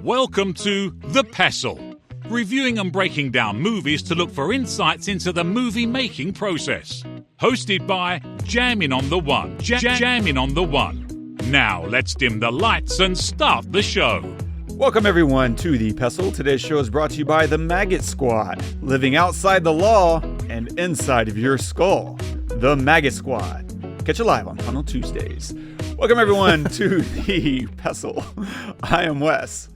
Welcome to The Pestle, reviewing and breaking down movies to look for insights into the movie-making process. Hosted by Jammin' on the One. Jammin' on the One. Now, let's dim the lights and start the show. Welcome, everyone, to The Pestle. Today's show is brought to you by the Maggot Squad, living outside the law and inside of your skull. The Maggot Squad. Catch you live on Funnel Tuesdays. Welcome, everyone, to The Pestle. I am Wes.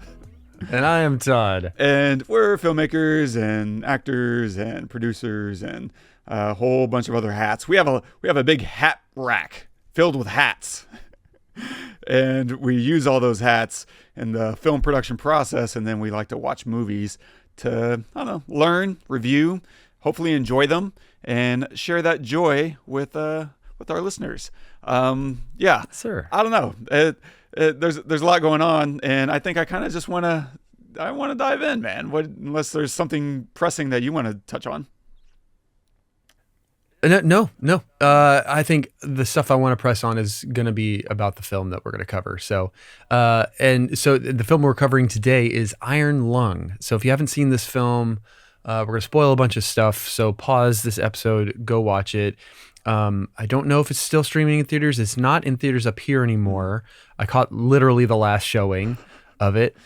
And I am Todd. And we're filmmakers and actors and producers and a whole bunch of other hats. We have a big hat rack filled with hats. And we use all those hats in the film production process, and then we like to watch movies to, learn, review, hopefully enjoy them, and share that joy with our listeners. Sir. I don't know. There's a lot going on, and I think I kind of just want to dive in, man. Unless there's something pressing that you want to touch on. No. I think the stuff I want to press on is going to be about the film that we're going to cover. So the film we're covering today is Iron Lung. So if you haven't seen this film, we're going to spoil a bunch of stuff. So pause this episode, go watch it. I don't know if it's still streaming in theaters. It's not in theaters up here anymore. I caught literally the last showing of it,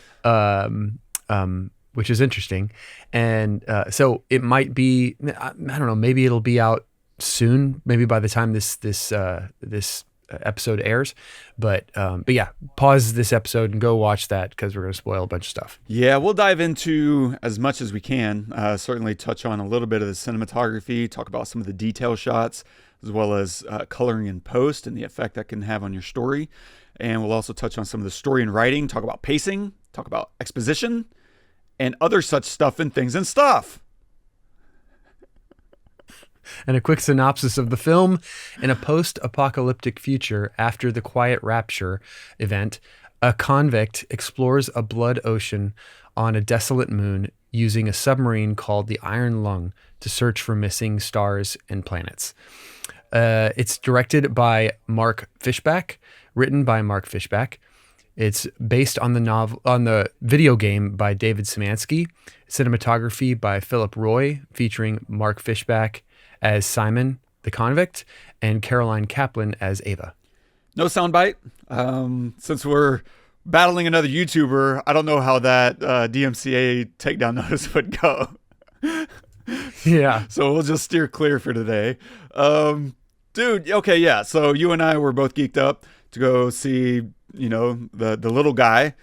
which is interesting. And so it might be, I don't know, maybe it'll be out soon, maybe by the time this episode airs. But yeah, pause this episode and go watch that because we're going to spoil a bunch of stuff. Yeah, we'll dive into as much as we can. Certainly touch on a little bit of the cinematography, talk about some of the detail shots, as well as coloring in post and the effect that can have on your story. And we'll also touch on some of the story and writing, talk about pacing, talk about exposition, and other such stuff and things and stuff. And a quick synopsis of the film. In a post-apocalyptic future after the Quiet Rapture event, a convict explores a blood ocean on a desolate moon using a submarine called the Iron Lung to search for missing stars and planets. It's directed by Mark Fischbach, written by Mark Fischbach. It's based on the video game by David Szymanski, cinematography by Philip Roy, featuring Mark Fischbach as Simon, the convict, and Caroline Kaplan as Ava. No soundbite. Since we're battling another YouTuber, I don't know how that DMCA takedown notice would go. Yeah. So we'll just steer clear for today. Dude, okay, yeah. So you and I were both geeked up to go see, the little guy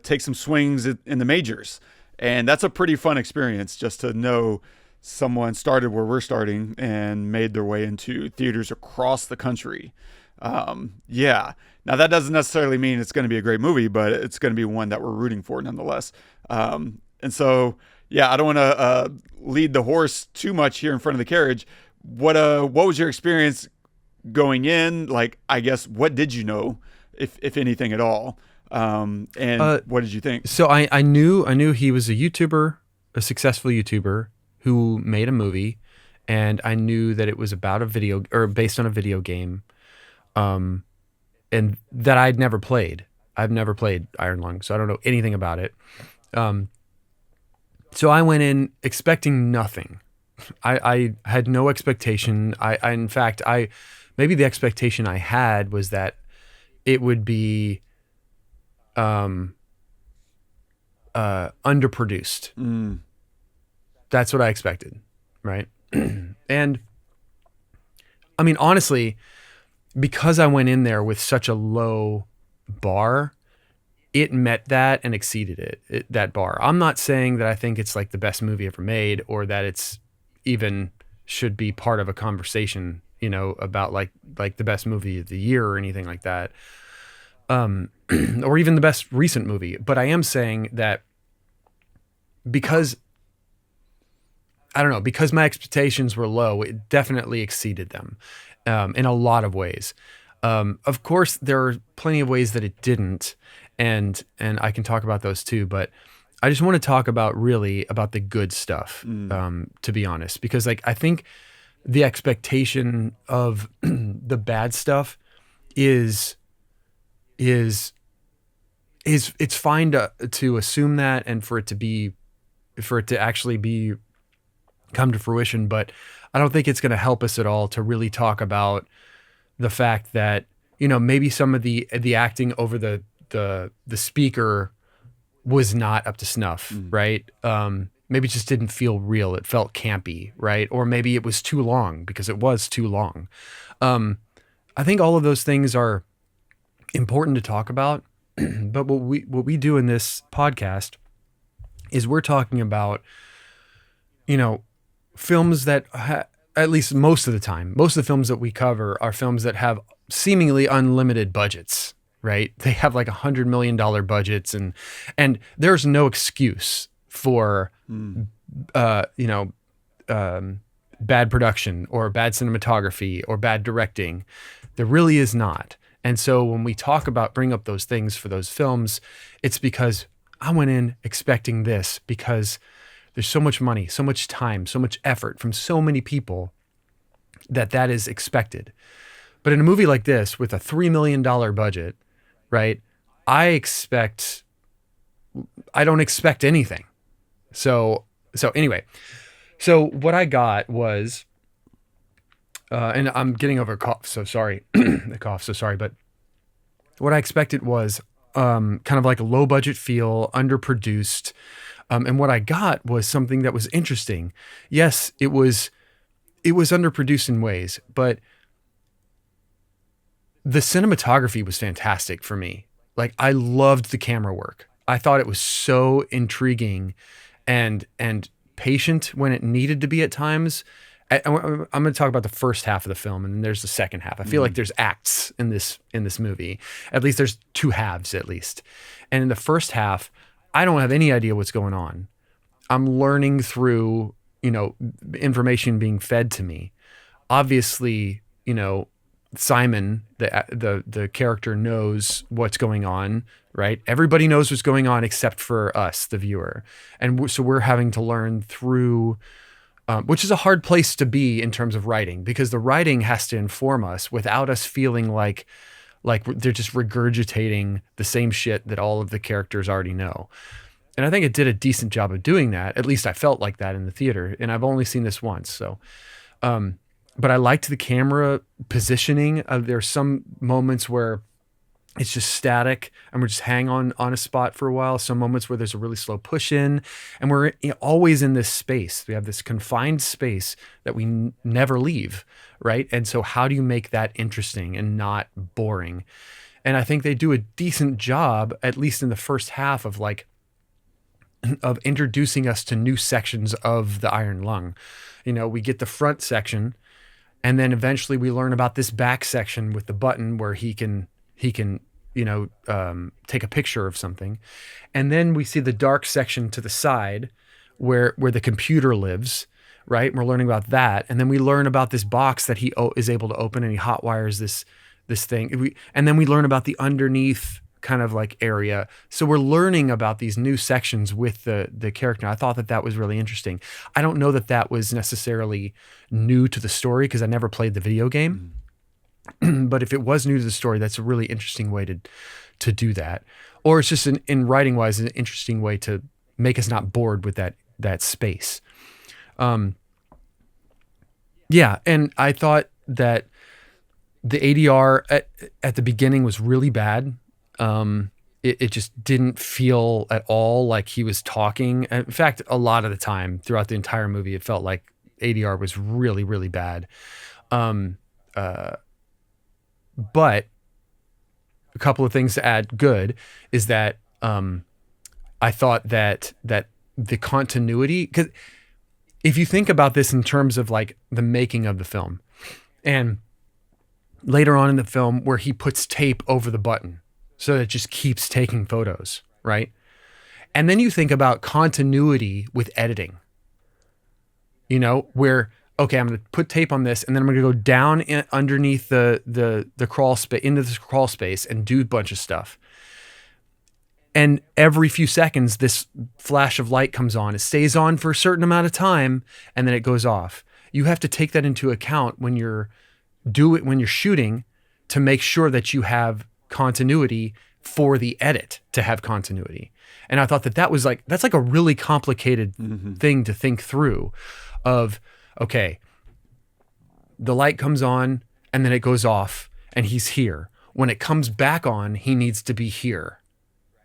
take some swings in the majors. And that's a pretty fun experience just to know someone started where we're starting and made their way into theaters across the country. Yeah. Now, that doesn't necessarily mean it's going to be a great movie, but it's going to be one that we're rooting for nonetheless. And so, yeah, I don't want to lead the horse too much here in front of the carriage. What was your experience going in? Like, I guess, what did you know, if anything at all? And what did you think? So I knew he was a YouTuber, a successful YouTuber who made a movie, and I knew that it was about based on a video game, and that I'd never played. I've never played Iron Lung, so I don't know anything about it. So I went in expecting nothing. I had no expectation. In fact, maybe the expectation I had was that it would be underproduced. That's what I expected, right? And I mean, honestly, because I went in there with such a low bar, it met that and exceeded that bar. I'm not saying that I think it's like the best movie ever made, or that it's even should be part of a conversation, about like the best movie of the year or anything like that, or even the best recent movie. But I am saying that because my expectations were low, it definitely exceeded them in a lot of ways. Of course, there are plenty of ways that it didn't, and I can talk about those too. But I just want to talk about the good stuff, to be honest, because I think the expectation of the bad stuff is it's fine to assume that, and for it to actually come to fruition, but I don't think it's going to help us at all to really talk about the fact that, maybe some of the acting over the speaker was not up to snuff, right? Maybe it just didn't feel real. It felt campy, right? Or maybe it was too long, because it was too long. I think all of those things are important to talk about, but what we do in this podcast is we're talking about, films that at least most of the time, most of the films that we cover are films that have seemingly unlimited budgets, right? They have like $100 million budgets, and there's no excuse for, bad production or bad cinematography or bad directing. There really is not. And so when we bring up those things for those films, it's because I went in expecting this, because there's so much money, so much time, so much effort from so many people that is expected. But in a movie like this with a $3 million budget, right, I don't expect anything. So anyway, so what I got was, and I'm getting over a cough, so sorry, the cough, so sorry, but what I expected was kind of like a low budget feel, underproduced, and what I got was something that was interesting. Yes, it was underproduced in ways, but the cinematography was fantastic for me. Like, I loved the camera work. I thought it was so intriguing and patient when it needed to be at times. I'm going to talk about the first half of the film, and then there's the second half. I feel like there's acts in this movie. At least there's two halves, at least. And in the first half, I don't have any idea what's going on. I'm learning through, information being fed to me. Obviously, Simon, the character, knows what's going on, right? Everybody knows what's going on except for us, the viewer. And so we're having to learn through, which is a hard place to be in terms of writing, because the writing has to inform us without us feeling like they're just regurgitating the same shit that all of the characters already know. And I think it did a decent job of doing that. At least I felt like that in the theater, and I've only seen this once. So, but I liked the camera positioning. There's some moments where it's just static and we're just hang on a spot for a while. Some moments where there's a really slow push in, and we're always in this space. We have this confined space that we never leave, right? And so how do you make that interesting and not boring? And I think they do a decent job, at least in the first half, of introducing us to new sections of the Iron Lung. We get the front section, and then eventually we learn about this back section with the button where he can take a picture of something. And then we see the dark section to the side where the computer lives, right? And we're learning about that. And then we learn about this box that he is able to open, and he hot wires this thing. And then we learn about the underneath kind of like area. So we're learning about these new sections with the character. I thought that was really interesting. I don't know that was necessarily new to the story, because I never played the video game. But if it was new to the story, that's a really interesting way to do that. Or it's just in writing wise, an interesting way to make us not bored with that space. Yeah. And I thought that the ADR at the beginning was really bad. It just didn't feel at all like he was talking. In fact, a lot of the time throughout the entire movie, it felt like ADR was really, really bad. But a couple of things to add good is that I thought that the continuity, because if you think about this in terms of like the making of the film, and later on in the film where he puts tape over the button so that it just keeps taking photos, right? And then you think about continuity with editing, where, okay, I'm going to put tape on this, and then I'm going to go down underneath the crawl space, into this crawl space, and do a bunch of stuff. And every few seconds, this flash of light comes on. It stays on for a certain amount of time, and then it goes off. You have to take that into account when you're shooting, to make sure that you have continuity for the edit to have continuity. And I thought that's like a really complicated thing to think through of, okay, the light comes on and then it goes off and he's here. When it comes back on, he needs to be here,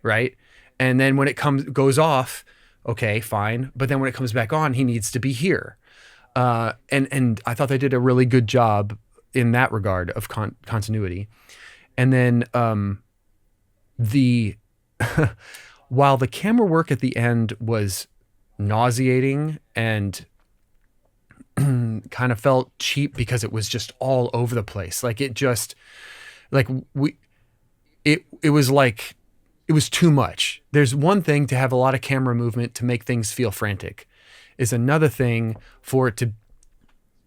right? And then when it goes off, okay, fine. But then when it comes back on, he needs to be here. And I thought they did a really good job in that regard of continuity. And then while the camera work at the end was nauseating and kind of felt cheap because it was just all over the place. Like it was too much. There's one thing to have a lot of camera movement to make things feel frantic. Is another thing for it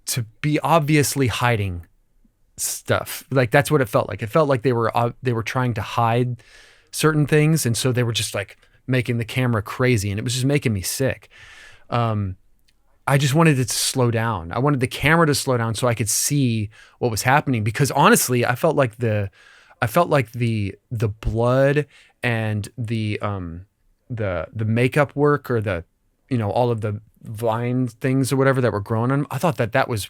to be obviously hiding stuff. Like that's what it felt like. It felt like they were trying to hide certain things, and so they were just like making the camera crazy, and it was just making me sick. I just wanted it to slow down. I wanted the camera to slow down so I could see what was happening, because honestly, I felt like the blood and the makeup work, or the, you know, all of the vine things or whatever that were growing on, I thought that was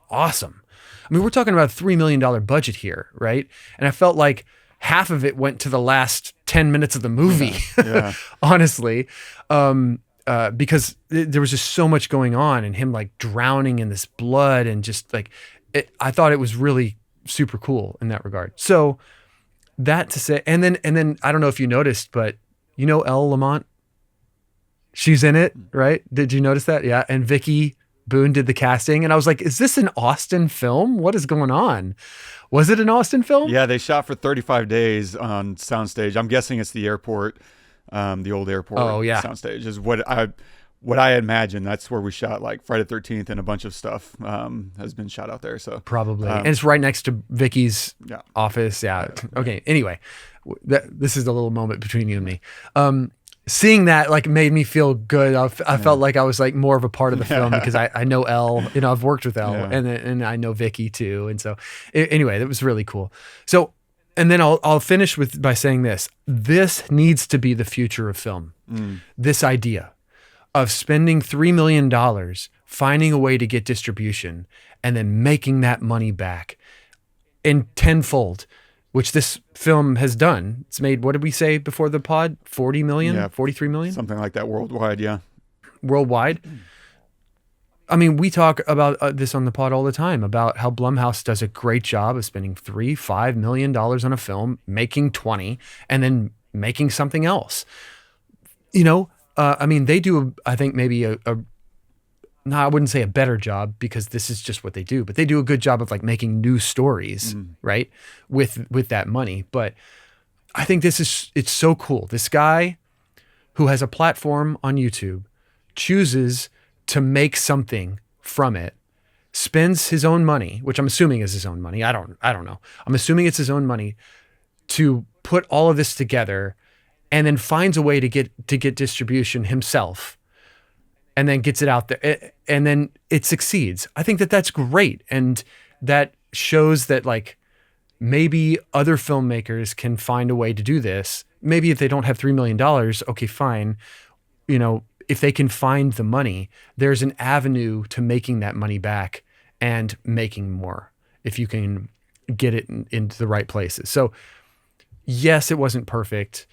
awesome. I mean, we're talking about a $3 million budget here, right? And I felt like half of it went to the last 10 minutes of the movie, yeah. Honestly. Because there was just so much going on, and him like drowning in this blood, and just like, I thought it was really super cool in that regard. So that to say, and then I don't know if you noticed, but you know, Elle Lamont, she's in it, right? Did you notice that? Yeah. And Vicky Boone did the casting, and I was like, is this an Austin film? What is going on? Was it an Austin film? Yeah. They shot for 35 days on soundstage. I'm guessing it's the airport. The old airport soundstage is what I imagine. That's where we shot like Friday the 13th, and a bunch of stuff has been shot out there. So probably, and it's right next to Vicky's office. Yeah. Okay. Anyway, this is a little moment between you and me. Seeing that like made me feel good. I felt like I was like more of a part of the film because I know Elle. You know, I've worked with Elle, and I know Vicky too. And so anyway, that was really cool. So. And then I'll finish by saying this. This needs to be the future of film. This idea of spending $3 million, finding a way to get distribution, and then making that money back in tenfold, which this film has done. It's made, what did we say before the pod? 40 million? 43 million? Something like that worldwide, yeah. Worldwide? I mean, we talk about this on the pod all the time, about how Blumhouse does a great job of spending $3-5 million on a film, making 20, and then making something else. You know, I mean, they do, I think maybe no, I wouldn't say a better job, because this is just what they do, but they do a good job of like making new stories, right? With that money. But I think it's so cool. This guy who has a platform on YouTube chooses to make something from it, spends his own money, which I'm assuming is his own money. I don't know. I'm assuming it's his own money to put all of this together, and then finds a way to get distribution himself, and then gets it out there, and then it succeeds. I think that's great. And that shows that like maybe other filmmakers can find a way to do this. Maybe if they don't have $3 million, okay, fine. You know, if they can find the money, there's an avenue to making that money back and making more if you can get it into the right places. So yes, it wasn't perfect.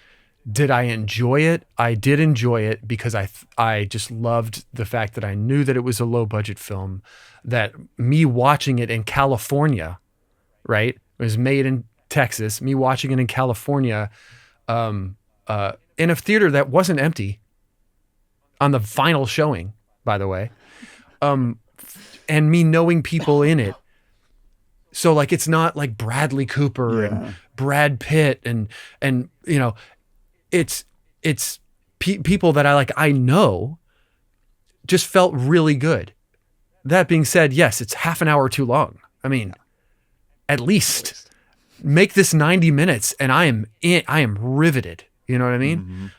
Did I enjoy it? I did enjoy it, because I just loved the fact that I knew that it was a low budget film, that me watching it in California, right? It was made in Texas, me watching it in California, in a theater that wasn't empty, on the final showing, by the way, and me knowing people in it. So like, it's not like Bradley Cooper and Brad Pitt and you know, it's people that I know, just felt really good. That being said, yes, it's half an hour too long. I mean, at least make this 90 minutes and I am riveted. You know what I mean?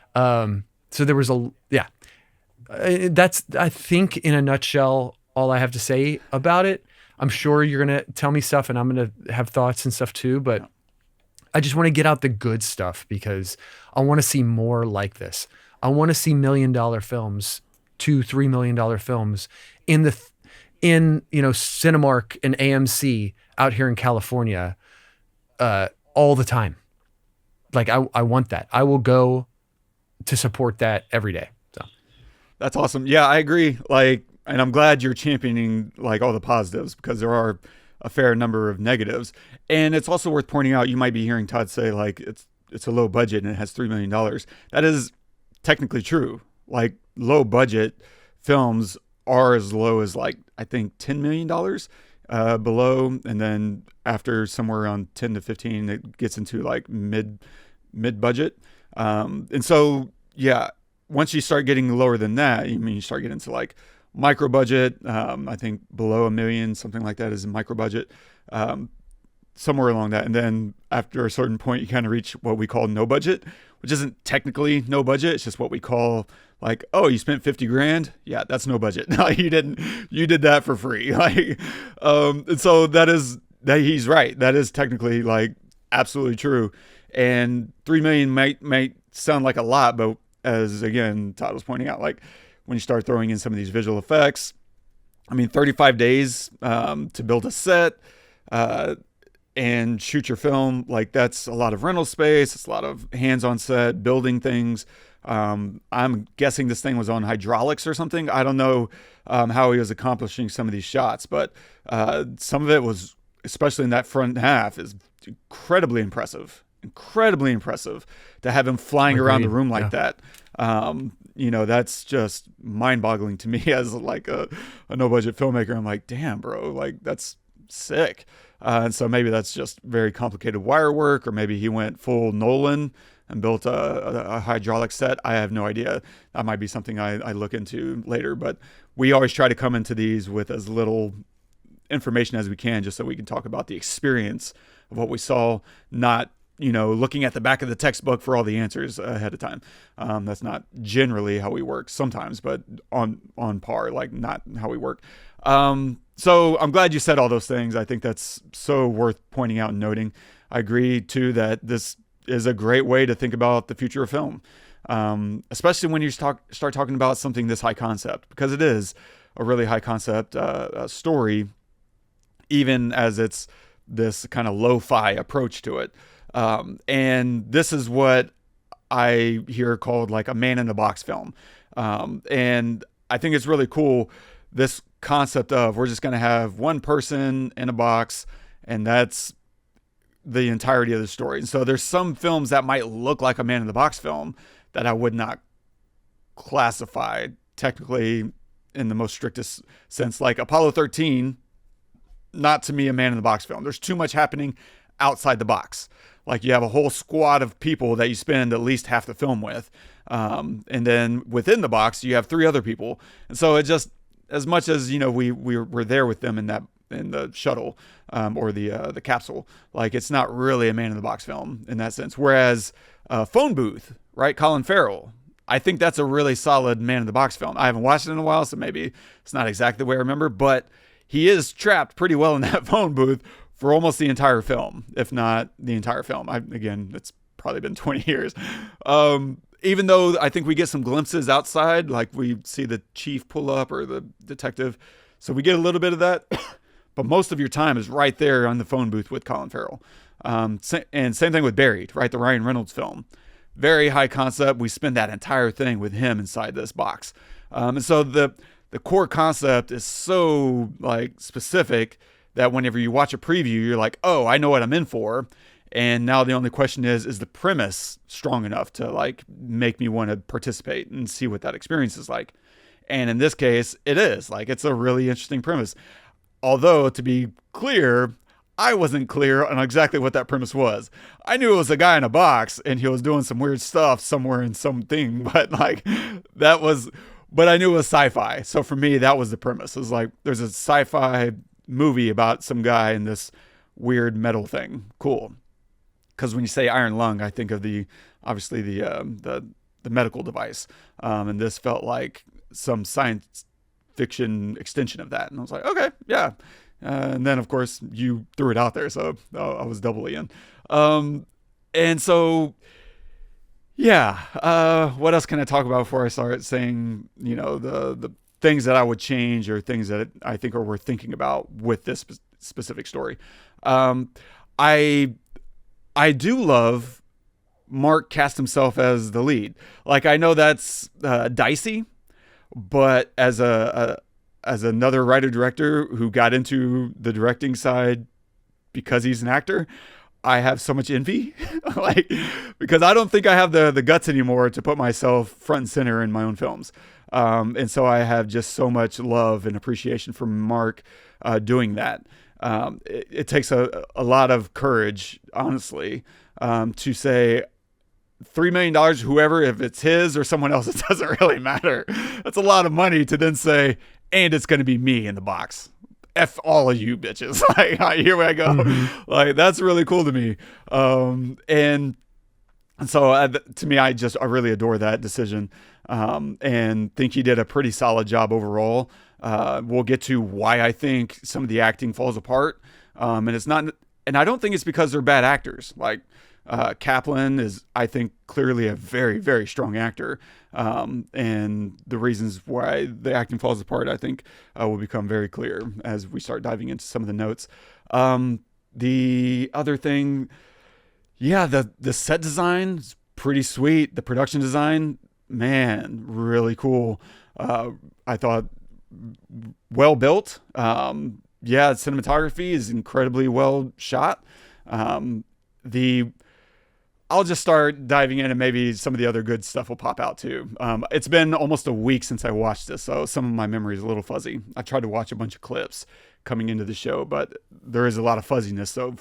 So there was that's, I think, in a nutshell, all I have to say about it. I'm sure you're going to tell me stuff, and I'm going to have thoughts and stuff too, but I just want to get out the good stuff because I want to see more like this. I want to see $1 million films, $2-3 million films in Cinemark and AMC out here in California, all the time. Like I want that. I will go to support that every day. So That's awesome. Yeah, I agree. Like, and I'm glad you're championing like all the positives, because there are a fair number of negatives. And it's also worth pointing out, you might be hearing Todd say like it's a low budget and it has $3 million. That is technically true. Like, low budget films are as low as like, I think $10 million below. And then after somewhere around 10 to 15, it gets into like mid budget. And so, yeah, once you start getting lower than that, you start getting into like micro budget. I think below $1 million, something like that, is a micro budget, somewhere along that. And then after a certain point, you kind of reach what we call no budget, which isn't technically no budget. It's just what we call like, oh, you spent 50 grand. Yeah, that's no budget. No, you didn't. You did that for free. Like, and so that he's right. That is technically like absolutely true. And 3 million might sound like a lot, but as again, Todd was pointing out, like when you start throwing in some of these visual effects, 35 days to build a set and shoot your film, like that's a lot of rental space. It's a lot of hands on set, building things. I'm guessing this thing was on hydraulics or something. I don't know how he was accomplishing some of these shots, but some of it was, especially in that front half, is incredibly impressive to have him flying around the room like that. That's just mind-boggling to me as like a no-budget filmmaker. I'm like, damn, bro, like that's sick. And so maybe that's just very complicated wire work, or maybe he went full Nolan and built a hydraulic set. I have no idea. That might be something I look into later, but we always try to come into these with as little information as we can, just so we can talk about the experience of what we saw, not looking at the back of the textbook for all the answers ahead of time. That's not generally how we work sometimes, but on par, like not how we work. So I'm glad you said all those things. I think that's so worth pointing out and noting. I agree too that this is a great way to think about the future of film, especially when you start talking about something this high concept, because it is a really high concept story, even as it's this kind of lo-fi approach to it. And this is what I hear called like a man in the box film. And I think it's really cool, this concept of we're just going to have one person in a box and that's the entirety of the story. And so there's some films that might look like a man in the box film that I would not classify technically in the most strictest sense, like Apollo 13, not to me a man in the box film. There's too much happening outside the box. Like you have a whole squad of people that you spend at least half the film with. And then within the box, you have 3 other people. And so it just, as much as, we were there with them in the shuttle, or the capsule, like it's not really a man in the box film in that sense. Whereas Phone Booth, right? Colin Farrell, I think that's a really solid man in the box film. I haven't watched it in a while, so maybe it's not exactly the way I remember, but he is trapped pretty well in that phone booth for almost the entire film, if not the entire film. Again, it's probably been 20 years. Even though I think we get some glimpses outside, like we see the chief pull up or the detective. So we get a little bit of that, but most of your time is right there on the phone booth with Colin Farrell. And same thing with Buried, right? The Ryan Reynolds film. Very high concept. We spend that entire thing with him inside this box. And so the core concept is so like specific that whenever you watch a preview, you're like, oh, I know what I'm in for. And now the only question is the premise strong enough to like make me want to participate and see what that experience is like? And in this case, it is. Like, it's a really interesting premise. Although, to be clear, I wasn't clear on exactly what that premise was. I knew it was a guy in a box and he was doing some weird stuff somewhere in something, but like but I knew it was sci-fi. So for me, that was the premise. It was like, there's a sci-fi movie about some guy in this weird metal thing. Cool. Because when you say iron lung, I think of obviously the medical device. And this felt like some science fiction extension of that. And I was like, okay, yeah. And then of course you threw it out there. So I was doubly in. And so, yeah, what else can I talk about before I start saying, the things that I would change or things that I think are worth thinking about with this specific story? I do love Mark cast himself as the lead. Like, I know that's dicey, but as another writer director who got into the directing side because he's an actor, I have so much envy, because I don't think I have the guts anymore to put myself front and center in my own films. And so I have just so much love and appreciation for Mark doing that. It takes a lot of courage, honestly, to say $3 million, whoever, if it's his or someone else, it doesn't really matter. That's a lot of money to then say, and it's going to be me in the box. F all of you bitches. Here I go. Mm-hmm. That's really cool to me. And so to me, I really adore that decision, and think he did a pretty solid job overall. We'll get to why I think some of the acting falls apart. And I don't think it's because they're bad actors. Kaplan is, I think, clearly a very, very strong actor. And the reasons why the acting falls apart, I think, will become very clear as we start diving into some of the notes. The other thing, the set design is pretty sweet. The production design, man, really cool. I thought well built. Cinematography is incredibly well shot. I'll just start diving in, and maybe some of the other good stuff will pop out too. It's been almost a week since I watched this, so some of my memory is a little fuzzy. I tried to watch a bunch of clips coming into the show, but there is a lot of fuzziness. So,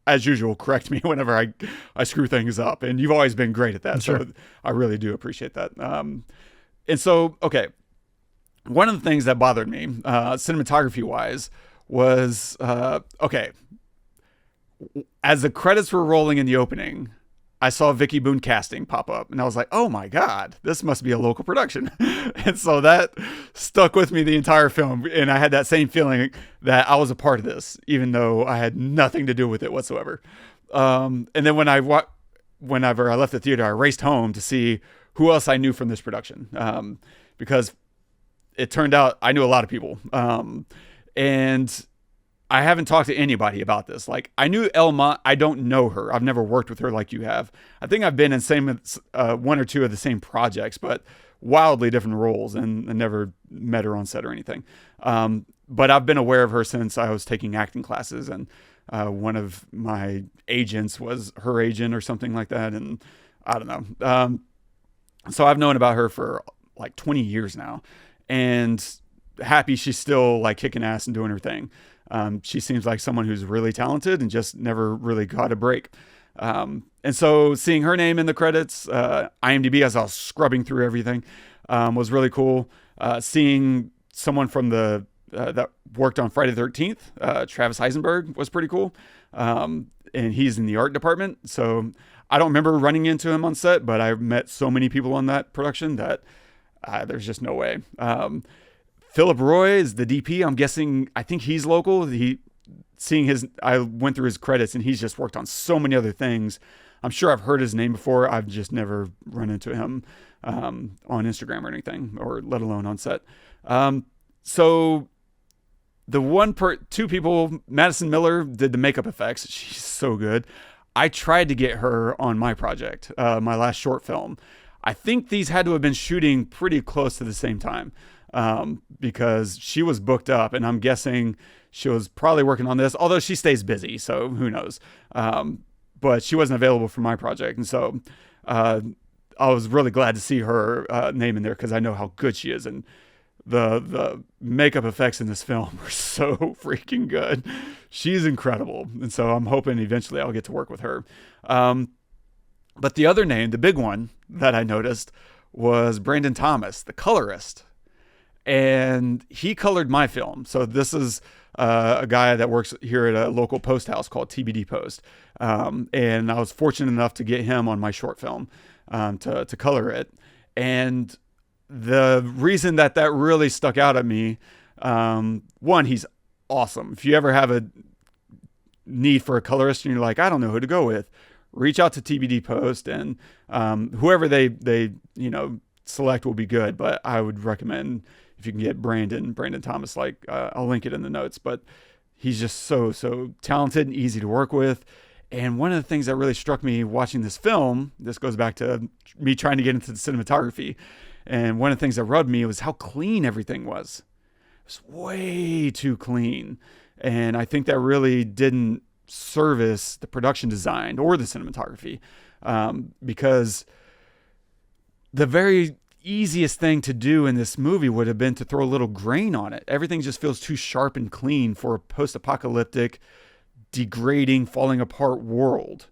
as usual, correct me whenever I screw things up. And you've always been great at that, sure. So I really do appreciate that. And so, okay, one of the things that bothered me, cinematography-wise, was, as the credits were rolling in the opening, I saw Vicky Boone Casting pop up, and I was like, oh my God, this must be a local production. And so that stuck with me the entire film. And I had that same feeling that I was a part of this, even though I had nothing to do with it whatsoever. And then whenever I left the theater, I raced home to see who else I knew from this production. Because it turned out I knew a lot of people. And I haven't talked to anybody about this. I knew Elma. I don't know her. I've never worked with her like you have. I think I've been in one or two of the same projects, but wildly different roles, and I never met her on set or anything. But I've been aware of her since I was taking acting classes, and one of my agents was her agent or something like that. And I don't know. So I've known about her for 20 years now, and happy she's still kicking ass and doing her thing. She seems like someone who's really talented and just never really got a break. And so seeing her name in the credits, IMDb, as I was scrubbing through everything, was really cool. Seeing someone from that worked on Friday the 13th, Travis Heisenberg, was pretty cool. And he's in the art department. So I don't remember running into him on set, but I met so many people on that production that there's just no way. Philip Roy is the DP. I'm guessing, I think he's local. I went through his credits, and he's just worked on so many other things. I'm sure I've heard his name before. I've just never run into him on Instagram or anything, or let alone on set. So the two people, Madison Miller did the makeup effects. She's so good. I tried to get her on my project, my last short film. I think these had to have been shooting pretty close to the same time. Because she was booked up, and I'm guessing she was probably working on this, although she stays busy, so who knows. But she wasn't available for my project. And so I was really glad to see her name in there, because I know how good she is. And the makeup effects in this film were so freaking good. She's incredible. And so I'm hoping eventually I'll get to work with her. But the other name, the big one that I noticed, was Brandon Thomas, the colorist. And he colored my film. So this is a guy that works here at a local post house called TBD Post. And I was fortunate enough to get him on my short film to color it. And the reason that really stuck out at me, one, he's awesome. If you ever have a need for a colorist and you're like, I don't know who to go with, reach out to TBD Post, and whoever they select will be good. But I would recommend if you can get Brandon Thomas. Like I'll link it in the notes, but he's just so talented and easy to work with. And one of the things that really struck me watching this film, this goes back to me trying to get into the cinematography, and one of the things that rubbed me was how clean everything was. It was way too clean. And I think that really didn't service the production design or the cinematography, because the very easiest thing to do in this movie would have been to throw a little grain on it. Everything just feels too sharp and clean for a post-apocalyptic, degrading, falling apart world.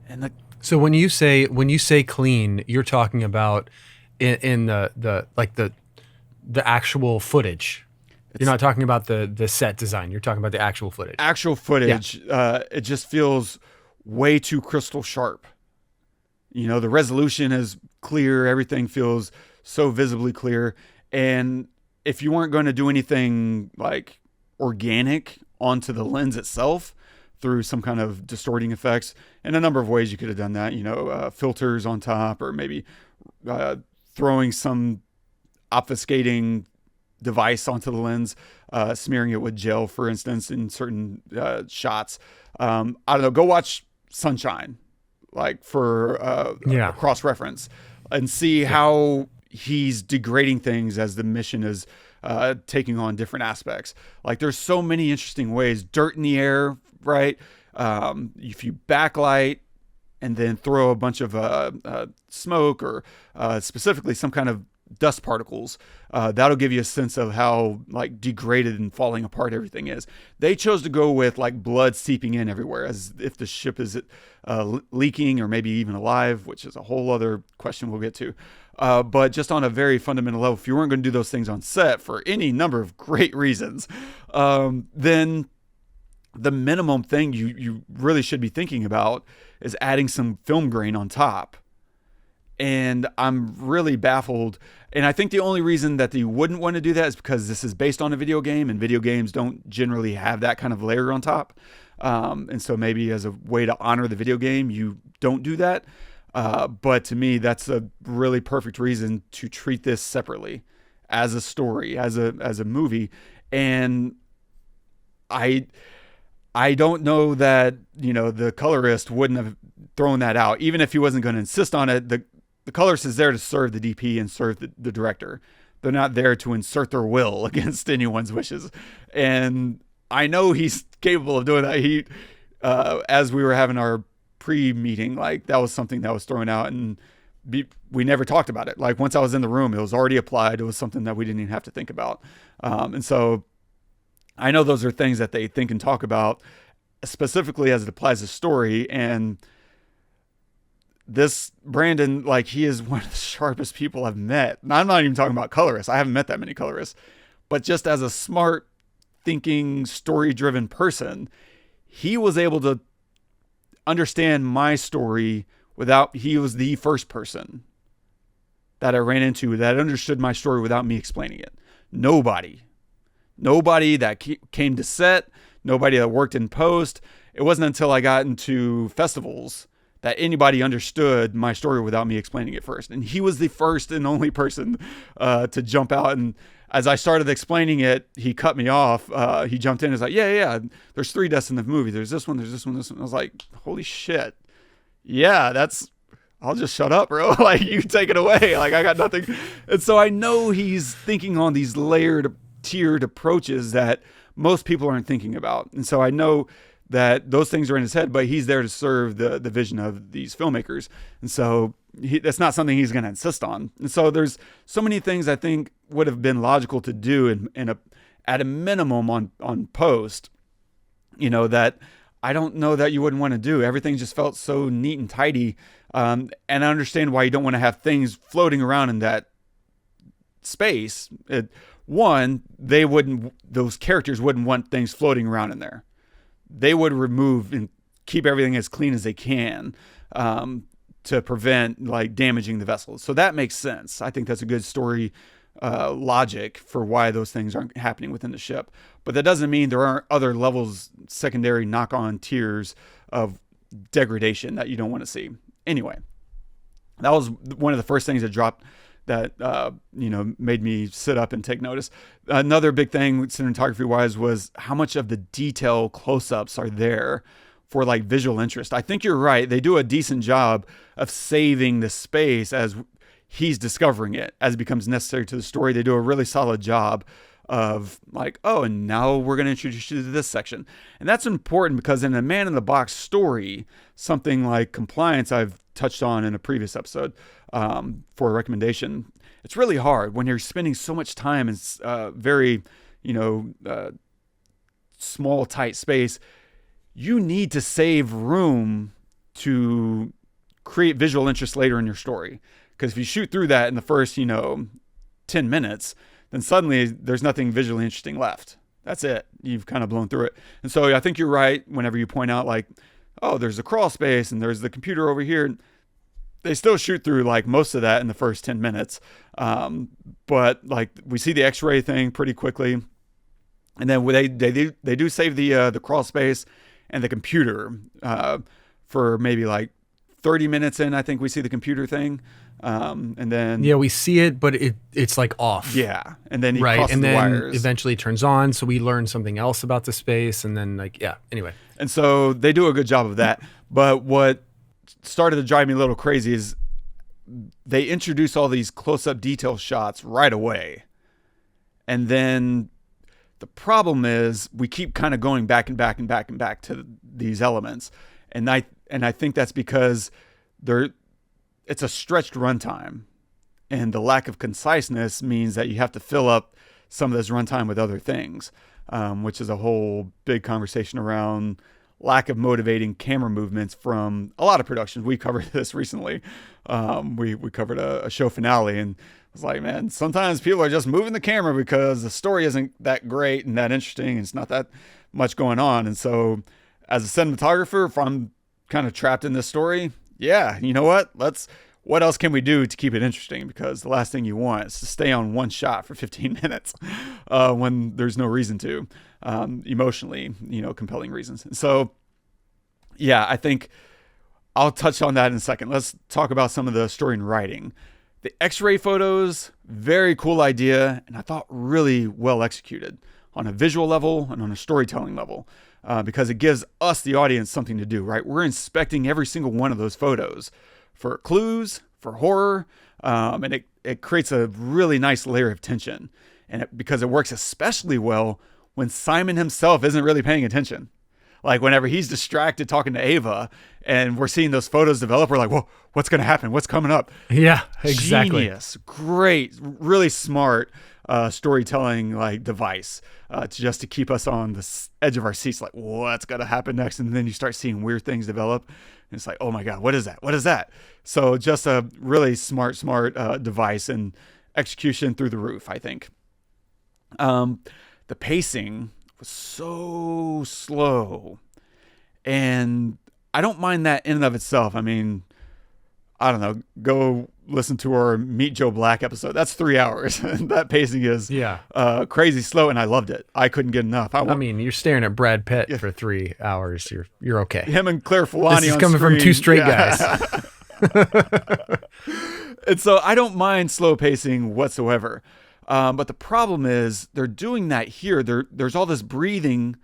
And so when you say clean, you're talking about in the actual footage. You're not talking about the set design. You're talking about the actual footage. Actual footage. Yeah. It just feels way too crystal sharp. The resolution is clear. Everything feels so visibly clear. And if you weren't going to do anything like organic onto the lens itself through some kind of distorting effects, in a number of ways you could have done that, filters on top, or maybe throwing some obfuscating device onto the lens, smearing it with gel, for instance, in certain shots. I don't know, go watch Sunshine, like for a cross-reference, and see how he's degrading things as the mission is taking on different aspects. Like there's so many interesting ways. Dirt in the air, right? If you backlight and then throw a bunch of smoke or specifically some kind of dust particles, that'll give you a sense of how like degraded and falling apart everything is. They chose to go with like blood seeping in everywhere, as if the ship is leaking or maybe even alive, which is a whole other question we'll get to. But just on a very fundamental level, if you weren't going to do those things on set for any number of great reasons, then the minimum thing you really should be thinking about is adding some film grain on top. And I'm really baffled. And I think the only reason that you wouldn't want to do that is because this is based on a video game, and video games don't generally have that kind of layer on top. And so maybe as a way to honor the video game, you don't do that. But to me, that's a really perfect reason to treat this separately as a story, as a movie. And I don't know that, the colorist wouldn't have thrown that out, even if he wasn't going to insist on it. The colorist is there to serve the DP and serve the director. They're not there to insert their will against anyone's wishes. And I know he's capable of doing that. He, as we were having our pre-meeting, like that was something that was thrown out, and we never talked about it. Like once I was in the room, it was already applied. It was something that we didn't even have to think about. And so I know those are things that they think and talk about specifically as it applies to story. And this Brandon, like, he is one of the sharpest people I've met. And I'm not even talking about colorists. I haven't met that many colorists, but just as a smart, thinking, story-driven person, he was able to understand my story he was the first person that I ran into that understood my story without me explaining it. Nobody that came to set, nobody that worked in post. It wasn't until I got into festivals that anybody understood my story without me explaining it first. And he was the first and only person to jump out. And as I started explaining it, he cut me off. He jumped in and was like, yeah, there's 3 deaths in the movie. There's this one, there's this one, this one. I was like, holy shit. Yeah, I'll just shut up, bro. Like, you take it away. Like, I got nothing. And so I know he's thinking on these layered, tiered approaches that most people aren't thinking about. And so I know that those things are in his head, but he's there to serve the vision of these filmmakers. And so that's not something he's going to insist on. And so there's so many things I think would have been logical to do at a minimum on post, that I don't know that you wouldn't want to do. Everything just felt so neat and tidy. And I understand why you don't want to have things floating around in that space. Those characters wouldn't want things floating around in there. They would remove and keep everything as clean as they can to prevent like damaging the vessels. So that makes sense. I think that's a good story logic for why those things aren't happening within the ship. But that doesn't mean there aren't other levels, secondary knock-on tiers of degradation that you don't want to see. Anyway, that was one of the first things that dropped that, made me sit up and take notice. Another big thing cinematography wise was how much of the detail close-ups are there for like visual interest. I think you're right. They do a decent job of saving the space as he's discovering it, as it becomes necessary to the story. They do a really solid job of like, oh, and now we're going to introduce you to this section. And that's important because in a man in the box story, something like Compliance I've touched on in a previous episode for a recommendation, it's really hard when you're spending so much time in very, small, tight space. You need to save room to create visual interest later in your story. Because if you shoot through that in the first, 10 minutes, then suddenly there's nothing visually interesting left. That's it. You've kind of blown through it. And so I think you're right whenever you point out like, oh, there's a crawl space and there's the computer over here. They still shoot through like most of that in the first 10 minutes. But like we see the X-ray thing pretty quickly. And then they do save the crawl space and the computer for maybe like 30 minutes in. I think we see the computer thing. And then we see it, but it's like off. Yeah. And then he right. crosses And then the wires. eventually turns on. So we learn something else about the space. And then anyway. And so they do a good job of that. But what started to drive me a little crazy is they introduce all these close-up detail shots right away. And then the problem is we keep kind of going back and back and back and back to these elements. And I think that's because it's a stretched runtime, and the lack of conciseness means that you have to fill up some of this runtime with other things, which is a whole big conversation around lack of motivating camera movements from a lot of productions. We covered this recently. We covered a show finale, and I was like, man, sometimes people are just moving the camera because the story isn't that great and that interesting, and it's not that much going on. And so as a cinematographer, if I'm kind of trapped in this story, yeah, you know what? What else can we do to keep it interesting? Because the last thing you want is to stay on one shot for 15 minutes when there's no reason to, emotionally, compelling reasons. So, yeah, I think I'll touch on that in a second. Let's talk about some of the story and writing. The X-ray photos, very cool idea, and I thought really well executed on a visual level and on a storytelling level. Because it gives us, the audience, something to do, right? We're inspecting every single one of those photos for clues, for horror, and it creates a really nice layer of tension. And because it works especially well when Simon himself isn't really paying attention. Like whenever he's distracted talking to Ava and we're seeing those photos develop, we're like, whoa, what's going to happen? What's coming up? Yeah, exactly. Genius. Great. Really smart storytelling like device to keep us on the edge of our seats. Like, what's going to happen next? And then you start seeing weird things develop. And it's like, oh my God, what is that? What is that? So just a really smart device and execution through the roof, I think. The pacing was so slow, and I don't mind that in and of itself. I mean, I don't know, go listen to our Meet Joe Black episode. That's 3 hours. That pacing is crazy slow, and I loved it. I couldn't get enough. I mean, you're staring at Brad Pitt for 3 hours. You're okay. Him and Claire Filani. This is coming from two straight guys. And so I don't mind slow pacing whatsoever. But the problem is they're doing that here. There's all this breathing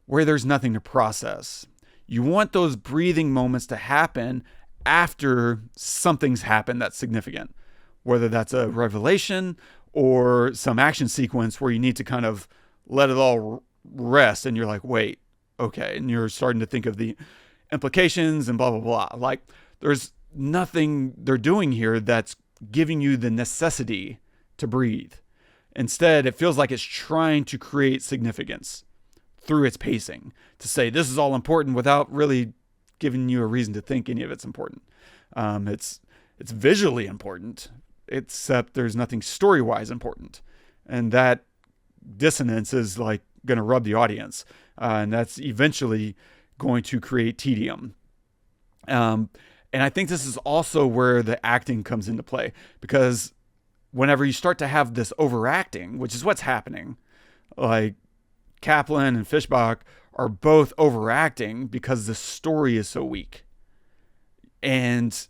where there's nothing to process. You want those breathing moments to happen after something's happened that's significant, whether that's a revelation or some action sequence where you need to kind of let it all rest. And you're like, wait, okay. And you're starting to think of the implications and blah, blah, blah. Like there's nothing they're doing here that's giving you the necessity to breathe. Instead, it feels like it's trying to create significance through its pacing to say this is all important without really giving you a reason to think any of it's important. It's visually important, except there's nothing story-wise important. And that dissonance is like going to rub the audience. And that's eventually going to create tedium. And I think this is also where the acting comes into play, because whenever you start to have this overacting, which is what's happening, like Kaplan and Fischbach are both overacting because the story is so weak. And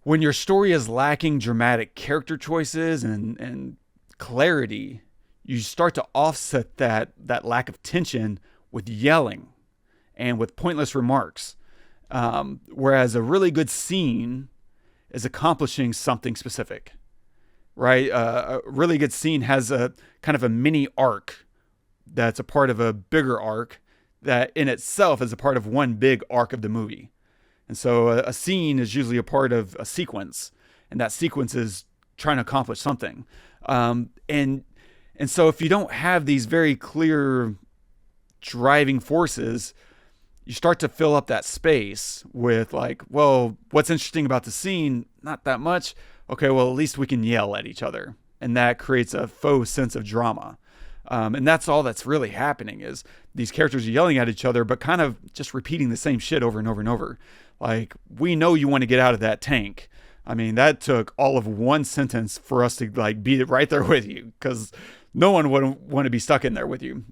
when your story is lacking dramatic character choices and clarity, you start to offset that lack of tension with yelling and with pointless remarks. Whereas a really good scene is accomplishing something specific, right? A really good scene has a kind of a mini arc that's a part of a bigger arc that in itself is a part of one big arc of the movie. And so a scene is usually a part of a sequence, and that sequence is trying to accomplish something. And so if you don't have these very clear driving forces, you start to fill up that space with like, well, what's interesting about the scene? Not that much. Okay, well, at least we can yell at each other. And that creates a faux sense of drama. And that's all that's really happening is these characters are yelling at each other, but kind of just repeating the same shit over and over and over. Like, we know you want to get out of that tank. I mean, that took all of one sentence for us to like beat it right there with you, because no one would want to be stuck in there with you.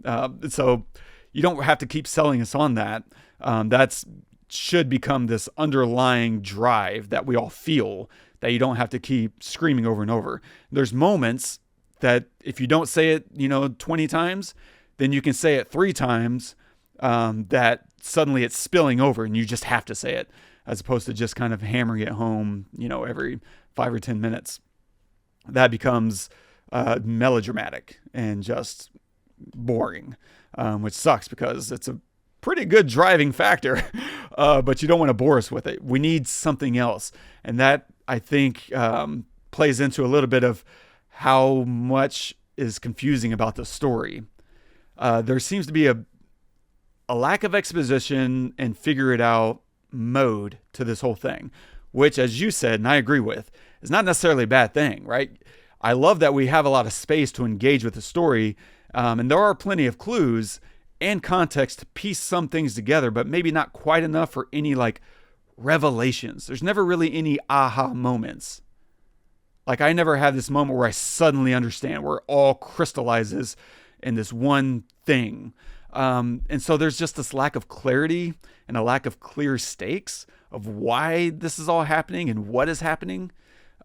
So you don't have to keep selling us on that. That's should become this underlying drive that we all feel, that you don't have to keep screaming over and over. There's moments that if you don't say it, 20 times, then you can say it 3 times, that suddenly it's spilling over and you just have to say it, as opposed to just kind of hammering it home, every 5 or 10 minutes. That becomes melodramatic and just boring, which sucks because it's a pretty good driving factor, but you don't want to bore us with it. We need something else. And that, I think, plays into a little bit of how much is confusing about the story. There seems to be a lack of exposition and figure it out mode to this whole thing, which, as you said, and I agree with, is not necessarily a bad thing, right? I love that we have a lot of space to engage with the story, and there are plenty of clues and context to piece some things together, but maybe not quite enough for any like revelations. There's never really any aha moments. Like, I never have this moment where I suddenly understand, where it all crystallizes in this one thing. And so there's just this lack of clarity and a lack of clear stakes of why this is all happening and what is happening.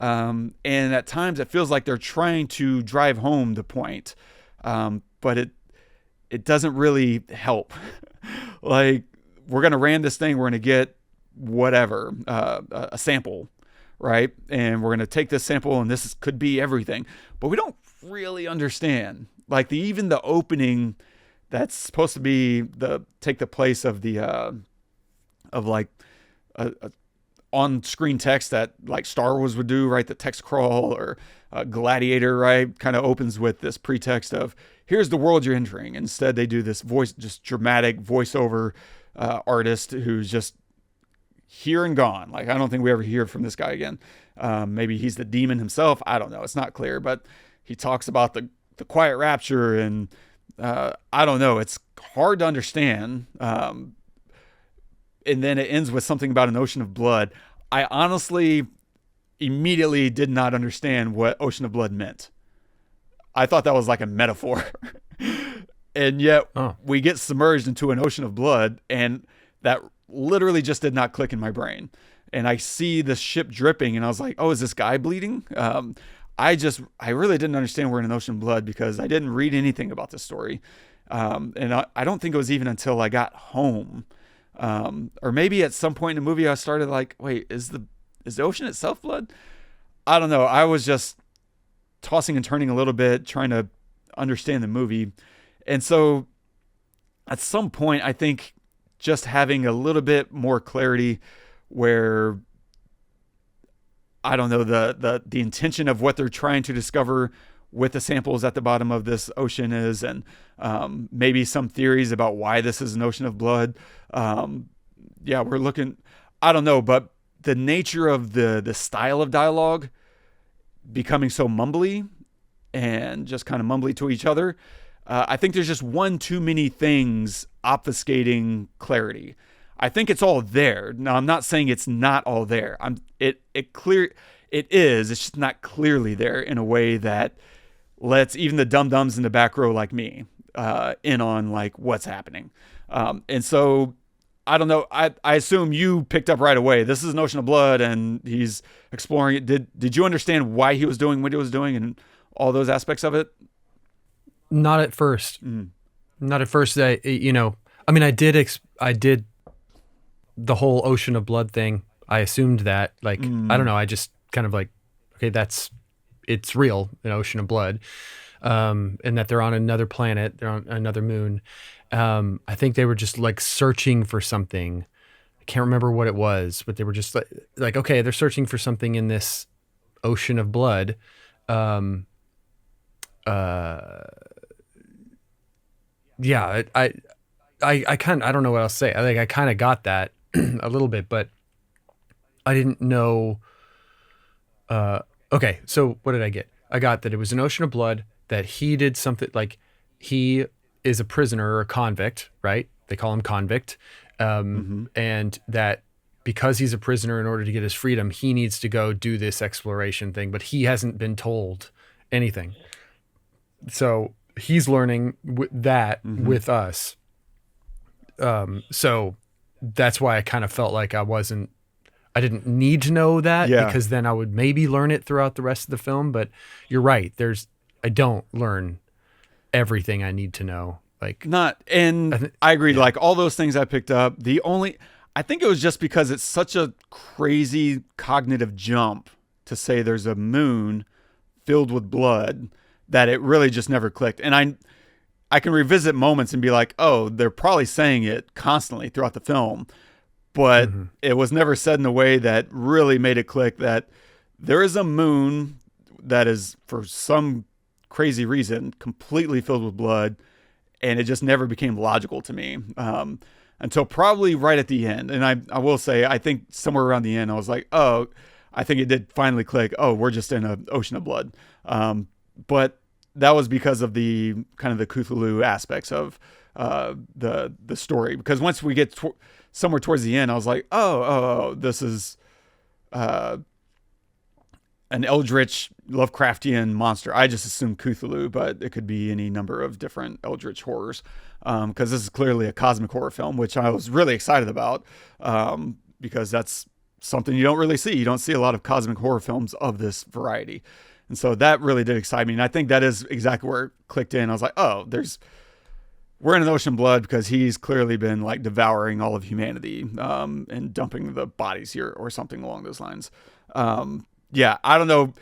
And at times it feels like they're trying to drive home the point. But it doesn't really help. Like, we're going to ram this thing. We're going to get whatever, a sample, right? And we're going to take this sample and could be everything, but we don't really understand. Like, even the opening that's supposed to be take the place of the of like a on-screen text that like Star Wars would do, right? The text crawl, or Gladiator, right? Kind of opens with this pretext of, here's the world you're entering. Instead, they do this just dramatic voiceover artist who's just here and gone. Like, I don't think we ever hear from this guy again. Maybe he's the demon himself. I don't know. It's not clear, but he talks about the Quiet Rapture, and I don't know. It's hard to understand. And then it ends with something about an ocean of blood. I honestly immediately did not understand what ocean of blood meant. I thought that was like a metaphor. And yet we get submerged into an ocean of blood, and that literally just did not click in my brain. And I see the ship dripping, and I was like, oh, is this guy bleeding? I really didn't understand we're in an ocean of blood because I didn't read anything about this story. And I don't think it was even until I got home, or maybe at some point in the movie I started like, wait, is the ocean itself blood? I don't know. I was just tossing and turning a little bit, trying to understand the movie. And so at some point, I think just having a little bit more clarity where, I don't know, the intention of what they're trying to discover with the samples at the bottom of this ocean is, and maybe some theories about why this is an ocean of blood. We're looking, I don't know, but the nature of the style of dialogue becoming so mumbly and just kind of mumbly to each other, I think there's just one too many things obfuscating clarity. I think it's all there. Now, I'm not saying it's not all there. It is. It's just not clearly there in a way that lets even the dum-dums in the back row like me in on like what's happening. And so I don't know. I assume you picked up right away. This is an ocean of blood, and he's exploring it. Did you understand why he was doing what he was doing and all those aspects of it? Not at first. Not at first. I did the whole ocean of blood thing. I assumed that, like, I don't know. I just kind of like, okay, it's real, an ocean of blood, and that they're on another planet, they're on another moon. I think they were just like searching for something. I can't remember what it was, but they were just like, okay, they're searching for something in this ocean of blood. Yeah, I don't know what else to say. I think I kind of got that a little bit, but I didn't know. Okay, so what did I get? I got that it was an ocean of blood, that he did something, like he is a prisoner or a convict, right? They call him Convict. And that because he's a prisoner, in order to get his freedom, he needs to go do this exploration thing, but he hasn't been told anything. So he's learning that with us. So that's why I kind of felt like I didn't need to know that, because then I would maybe learn it throughout the rest of the film. But you're right. I don't learn everything I need to know. Like I agree. Yeah. Like all those things I picked up, I think it was just because it's such a crazy cognitive jump to say there's a moon filled with blood that it really just never clicked. And I can revisit moments and be like, oh, they're probably saying it constantly throughout the film, but it was never said in a way that really made it click that there is a moon that is, for some crazy reason, completely filled with blood, and it just never became logical to me until probably right at the end. And I will say, I think somewhere around the end, I was like, oh, I think it did finally click. Oh, we're just in an ocean of blood. But that was because of the kind of the Cthulhu aspects of the story. Because once we get somewhere towards the end, I was like, oh, this is an eldritch Lovecraftian monster. I just assumed Cthulhu, but it could be any number of different eldritch horrors. Because this is clearly a cosmic horror film, which I was really excited about, because that's something you don't really see. You don't see a lot of cosmic horror films of this variety. And so that really did excite me. And I think that is exactly where it clicked in. I was like, oh, we're in an ocean of blood because he's clearly been like devouring all of humanity, and dumping the bodies here or something along those lines. Yeah, I don't know.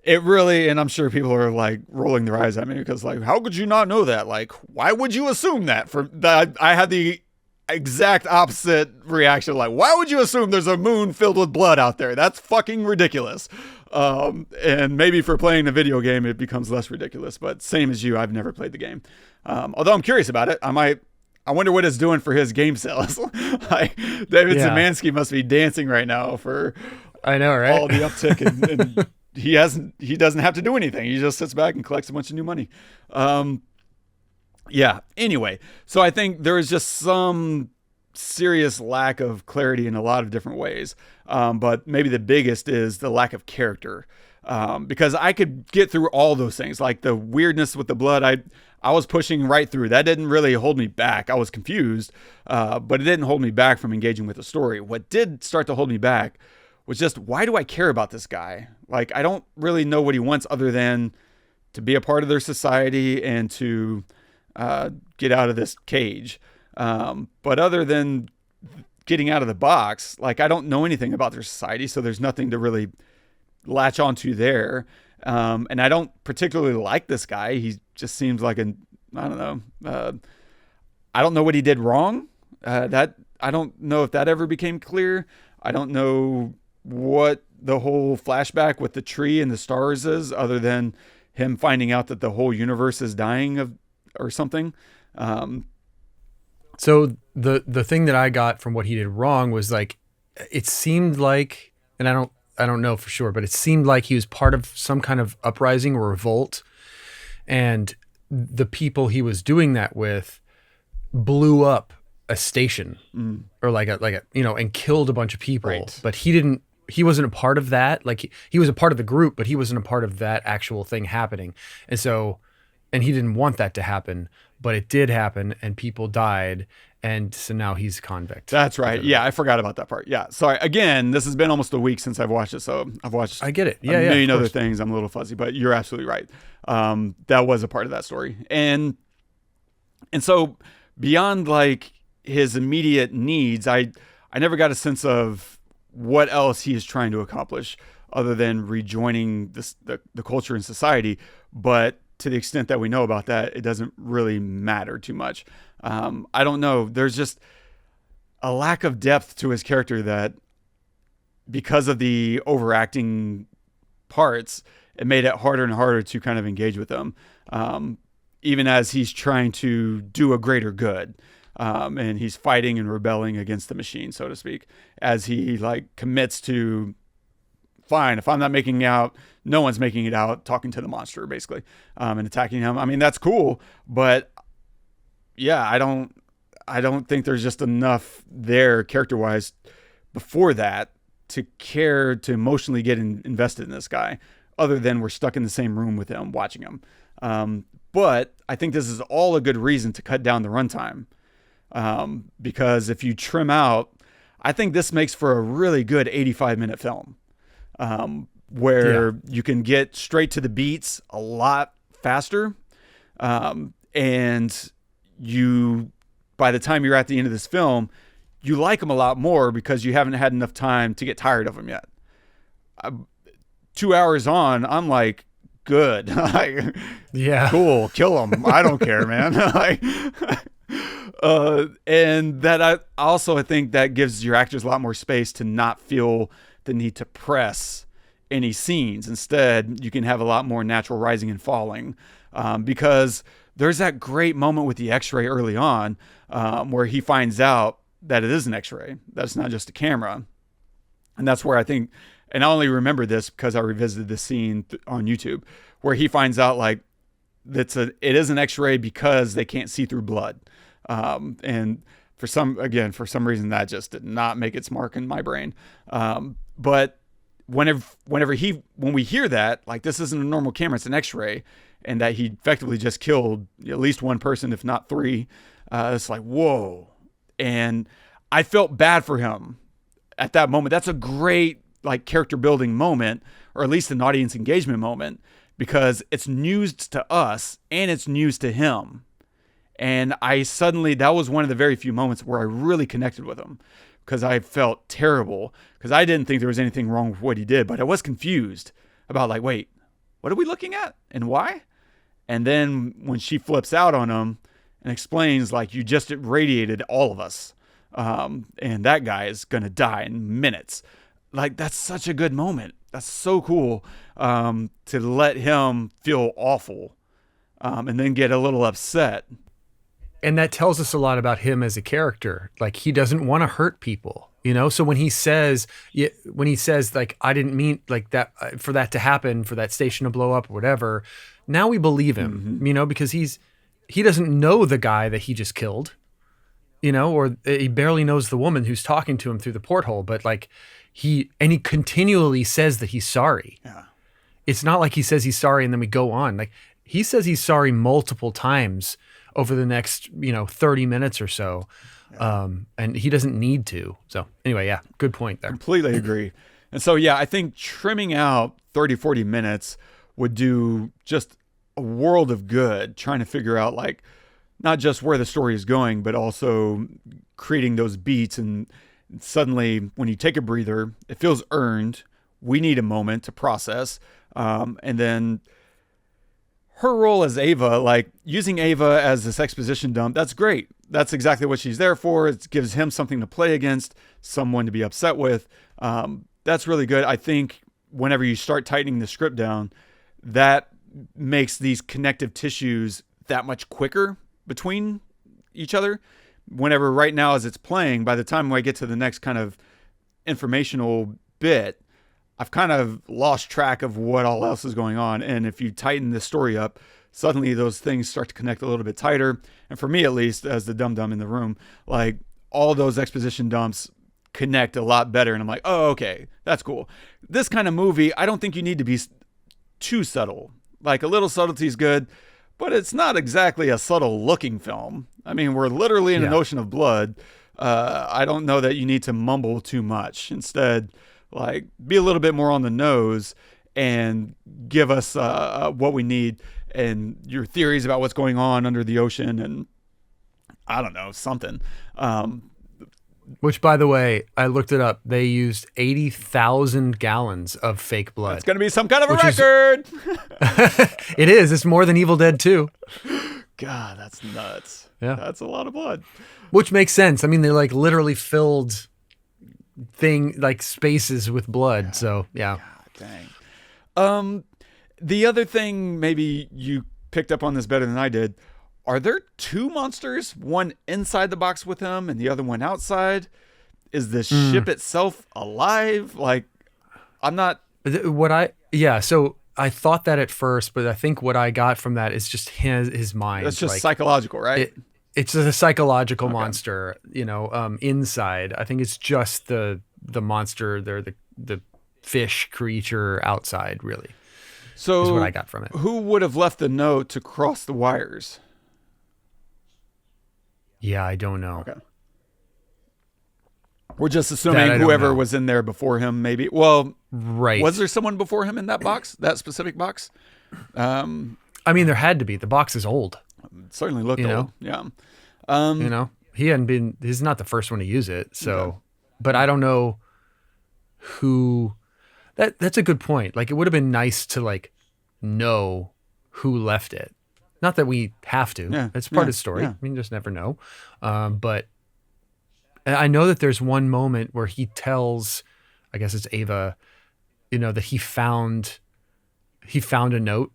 It really, and I'm sure people are like rolling their eyes at me because like, how could you not know that? Like, why would you assume that? For that, I had the exact opposite reaction. Like, why would you assume there's a moon filled with blood out there? That's fucking ridiculous. And maybe for playing a video game, it becomes less ridiculous, but same as you, I've never played the game. Although I'm curious about it. I wonder what it's doing for his game sales. Like, David Szymanski must be dancing right now for, I know, right? All the uptick, and he doesn't have to do anything. He just sits back and collects a bunch of new money. Yeah. Anyway, so I think there is just some serious lack of clarity in a lot of different ways. But maybe the biggest is the lack of character. Because I could get through all those things, like the weirdness with the blood. I was pushing right through. That didn't really hold me back. I was confused, but it didn't hold me back from engaging with the story. What did start to hold me back was just, why do I care about this guy? Like, I don't really know what he wants other than to be a part of their society and to get out of this cage. But other than getting out of the box, like, I don't know anything about their society, so there's nothing to really latch onto there. And I don't particularly like this guy. He just seems like I don't know. I don't know what he did wrong. That I don't know if that ever became clear. I don't know what the whole flashback with the tree and the stars is, other than him finding out that the whole universe is dying or something. So the thing that I got from what he did wrong was, like, it seemed like, and I don't know for sure, but it seemed like he was part of some kind of uprising or revolt, and the people he was doing that with blew up a station or like a and killed a bunch of people. Right. But he wasn't a part of that. Like, he was a part of the group, but he wasn't a part of that actual thing happening. And and he didn't want that to happen, but it did happen, and people died, and so now he's a convict. That's right. Yeah, I forgot about that part. Yeah, sorry. Again, this has been almost a week since I've watched it, so I've watched. I get it. A million other things. I'm a little fuzzy, but you're absolutely right. That was a part of that story, and so beyond like his immediate needs, I never got a sense of what else he is trying to accomplish other than rejoining the culture and society. But to the extent that we know about that, it doesn't really matter too much. I don't know. There's just a lack of depth to his character that, because of the overacting parts, it made it harder and harder to kind of engage with him. Even as he's trying to do a greater good. And he's fighting and rebelling against the machine, so to speak, as he like commits to, fine, if I'm not making out, no one's making it out, talking to the monster basically, and attacking him. I mean, that's cool, but yeah, I don't think there's just enough there character-wise before that to care to emotionally get invested in this guy, other than we're stuck in the same room with him watching him. But I think this is all a good reason to cut down the runtime. Because if you trim out, I think this makes for a really good 85-minute film, where you can get straight to the beats a lot faster. And you, by the time you're at the end of this film, you like them a lot more because you haven't had enough time to get tired of them yet. 2 hours on, I'm like, good. Yeah. Cool. Kill them. I don't care, man. And that I think that gives your actors a lot more space to not feel the need to press any scenes. Instead, you can have a lot more natural rising and falling, because there's that great moment with the x-ray early on, where he finds out that it is an x-ray, that it's not just a camera. And that's where I think, and I only remember this because I revisited this scene on YouTube, where he finds out like it is an x-ray because they can't see through blood. And for some reason that just did not make its mark in my brain. But when we hear that, like, this isn't a normal camera, it's an x-ray, and that he effectively just killed at least one person, if not three, it's like, whoa. And I felt bad for him at that moment. That's a great, like, character building moment, or at least an audience engagement moment, because it's news to us and it's news to him. And that was one of the very few moments where I really connected with him, because I felt terrible, because I didn't think there was anything wrong with what he did, but I was confused about, like, wait, what are we looking at and why? And then when she flips out on him and explains, like, you just irradiated all of us, and that guy is going to die in minutes. Like, that's such a good moment. That's so cool, to let him feel awful, and then get a little upset. And that tells us a lot about him as a character. Like, he doesn't want to hurt people, you know? So when he says like, I didn't mean like that, for that to happen, for that station to blow up or whatever, now we believe him, you know, because he doesn't know the guy that he just killed, you know, or he barely knows the woman who's talking to him through the porthole, but like he continually says that he's sorry. Yeah. It's not like he says he's sorry and then we go on. Like, he says he's sorry multiple times over the next, 30 minutes or so. Yeah. And he doesn't need to. So anyway, yeah, good point there. Completely agree. And so, yeah, I think trimming out 30, 40 minutes would do just a world of good, trying to figure out, like, not just where the story is going, but also creating those beats. And suddenly when you take a breather, it feels earned. We need a moment to process. And then her role as Ava, like, using Ava as this exposition dump, that's great. That's exactly what she's there for. It gives him something to play against, someone to be upset with. That's really good. I think whenever you start tightening the script down, that makes these connective tissues that much quicker between each other. Whenever right now as it's playing, by the time I get to the next kind of informational bit, I've kind of lost track of what all else is going on. And if you tighten the story up, suddenly those things start to connect a little bit tighter. And for me, at least, as the dum-dum in the room, like, all those exposition dumps connect a lot better. And I'm like, oh, okay, that's cool. This kind of movie, I don't think you need to be too subtle. Like, a little subtlety is good, but it's not exactly a subtle looking film. I mean, we're literally in an ocean of blood. I don't know that you need to mumble too much. Instead, like, be a little bit more on the nose and give us what we need and your theories about what's going on under the ocean, and I don't know, something. Which, by the way, I looked it up. They used 80,000 gallons of fake blood. It's going to be some kind of a record. It is. It's more than Evil Dead 2. God, that's nuts. Yeah. That's a lot of blood. Which makes sense. I mean, they like literally filled spaces with blood. Yeah. So, yeah. God, dang. The other thing, maybe you picked up on this better than I did. Are there two monsters, one inside the box with him and the other one outside? Is the ship itself alive? Like, I'm not... So I thought that at first, but I think what I got from that is just his mind. That's just psychological, right? It's a psychological monster, inside. I think it's just the monster there, the fish creature outside, really. So is what I got from it. Who would have left the note to cross the wires? Yeah, I don't know. Okay. We're just assuming whoever was in there before him, maybe. Well, right. Was there someone before him in that box, that specific box? I mean, there had to be. The box is old. It certainly looked old. Yeah. He's not the first one to use it. So, but I don't know who. That's a good point. Like, it would have been nice to like know who left it. Not that we have to. Yeah, it's part of the story. Yeah. I mean, you just never know. But I know that there's one moment where he tells, I guess it's Ava, that he found a note,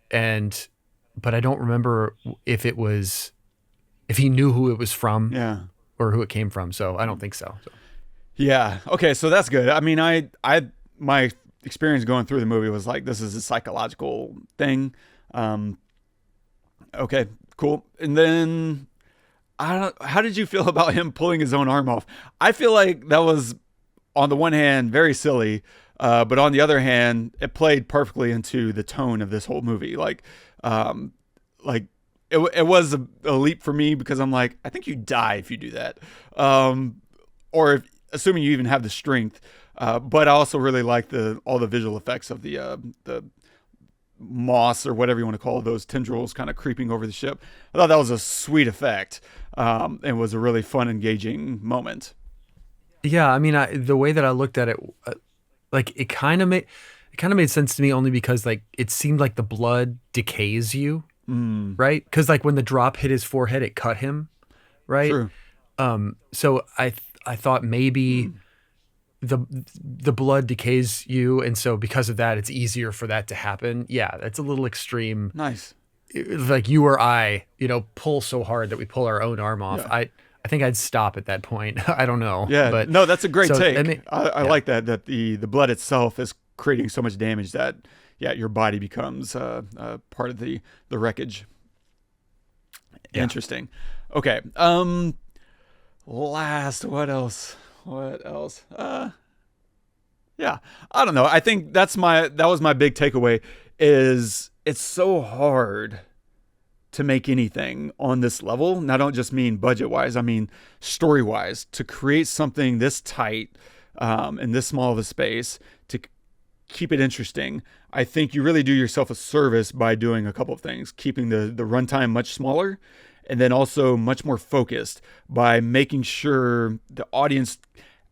but I don't remember if he knew who it was from, or who it came from. So I don't think so. Yeah. Okay. So that's good. I mean, my experience going through the movie was like, this is a psychological thing. Okay, cool. And then how did you feel about him pulling his own arm off? I feel like that was, on the one hand, very silly, but on the other hand, it played perfectly into the tone of this whole movie. It was a leap for me, because I'm like, I think you die if you do that, assuming you even have the strength. But I also really like all the visual effects of the moss, or whatever you want to call it, those tendrils kind of creeping over the ship. I thought that was a sweet effect, and was a really fun, engaging moment. Yeah, I mean, the way that I looked at it, it kind of made sense to me, only because like it seemed like the blood decays you, right? Because like when the drop hit his forehead, it cut him, right? True. So I thought maybe. The blood decays you, and so because of that, it's easier for that to happen. Yeah, that's a little extreme. Nice. Like you or I, pull so hard that we pull our own arm off. Yeah. I think I'd stop at that point. I don't know. Yeah, but no, that's a great take. I like that the blood itself is creating so much damage that your body becomes part of the wreckage. Yeah. Interesting. Okay. What else? I don't know. I think that was my big takeaway, is it's so hard to make anything on this level. And I don't just mean budget wise, I mean story wise, to create something this tight, in this small of a space, to keep it interesting. I think you really do yourself a service by doing a couple of things, keeping the runtime much smaller, and then also much more focused by making sure the audience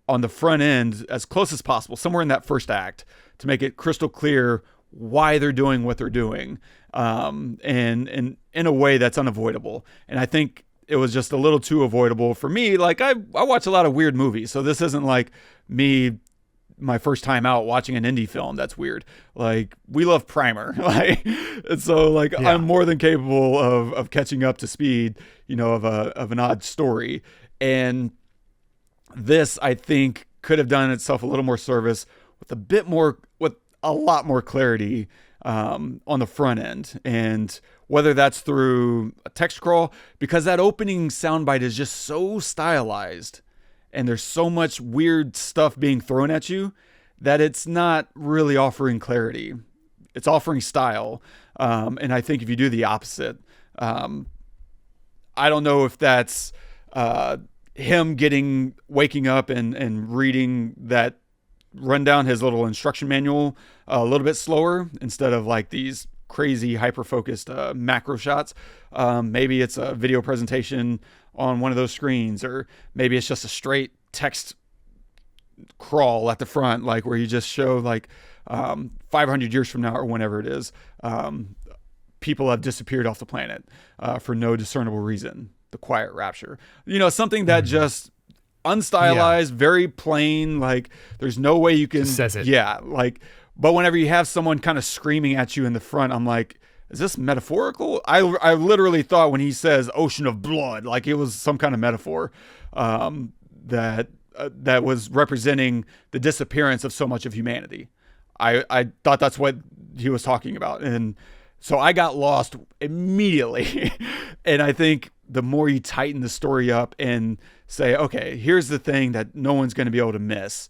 on the front end, as close as possible, somewhere in that first act, to make it crystal clear why they're doing what they're doing, and in a way that's unavoidable. And I think it was just a little too avoidable for me. Like, I watch a lot of weird movies, so this isn't like my first time out watching an indie film that's weird. Like, we love Primer, and so I'm more than capable of catching up to speed, of an odd story. And this, I think, could have done itself a little more service with a lot more clarity on the front end, and whether that's through a text crawl, because that opening soundbite is just so stylized, and there's so much weird stuff being thrown at you that it's not really offering clarity. it's offering style. And I think if you do the opposite, I don't know if that's him waking up and reading that, run down his little instruction manual a little bit slower instead of like these crazy hyper-focused macro shots. Maybe it's a video presentation on one of those screens, or maybe it's just a straight text crawl at the front, like where you just show like 500 years from now or whenever it is, people have disappeared off the planet for no discernible reason. The Quiet Rapture, something that just unstylized, very plain, like there's no way you can just says it. Yeah, like, but whenever you have someone kind of screaming at you in the front, I'm like, is this metaphorical? I literally thought when he says ocean of blood, like it was some kind of metaphor that was representing the disappearance of so much of humanity. I thought that's what he was talking about. And so I got lost immediately. And I think the more you tighten the story up and say, okay, here's the thing that no one's going to be able to miss,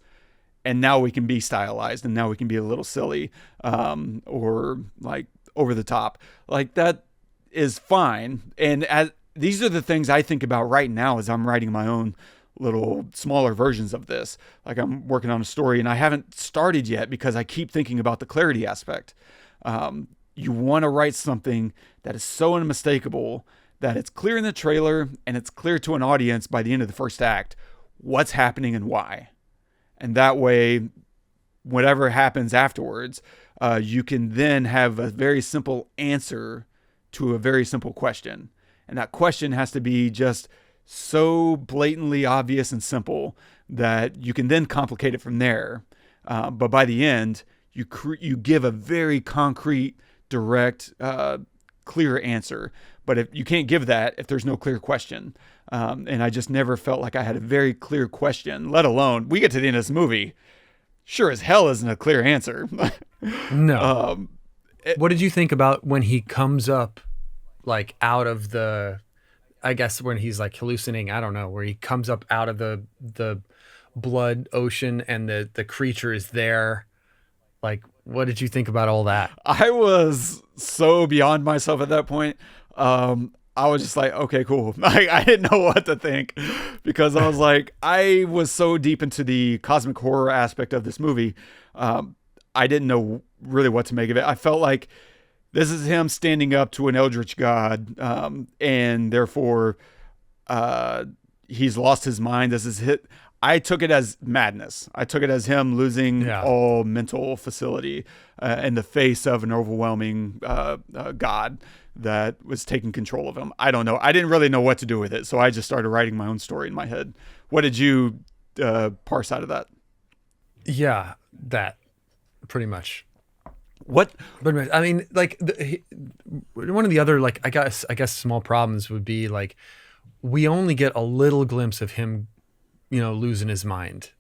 and now we can be stylized, and now we can be a little silly, or like over the top, like that is fine. And these are the things I think about right now as I'm writing my own little smaller versions of this. Like I'm working on a story and I haven't started yet because I keep thinking about the clarity aspect. You want to write something that is so unmistakable that it's clear in the trailer and it's clear to an audience by the end of the first act what's happening and why. And that way, whatever happens afterwards, you can then have a very simple answer to a very simple question. And that question has to be just so blatantly obvious and simple that you can then complicate it from there. But by the end, you give a very concrete, direct, clear answer. But if you can't give that if there's no clear question. And I just never felt like I had a very clear question, let alone we get to the end of this movie. Sure as hell isn't a clear answer. No. What did you think about when he comes up like out of the, I guess when he's like hallucinating, I don't know, where he comes up out of the blood ocean and the creature is there? Like, what did you think about all that? I was so beyond myself at that point. I was just like, okay, cool. I didn't know what to think because I was like, I was so deep into the cosmic horror aspect of this movie. I didn't know really what to make of it. I felt like this is him standing up to an eldritch god, and therefore he's lost his mind. This is hit. I took it as madness. I took it as him losing all mental facility in the face of an overwhelming God that was taking control of him. I don't know. I didn't really know what to do with it, so I just started writing my own story in my head. What did you parse out of that? Yeah, that pretty much. What? But I mean, like one of the other, like I guess small problems would be like we only get a little glimpse of him, losing his mind.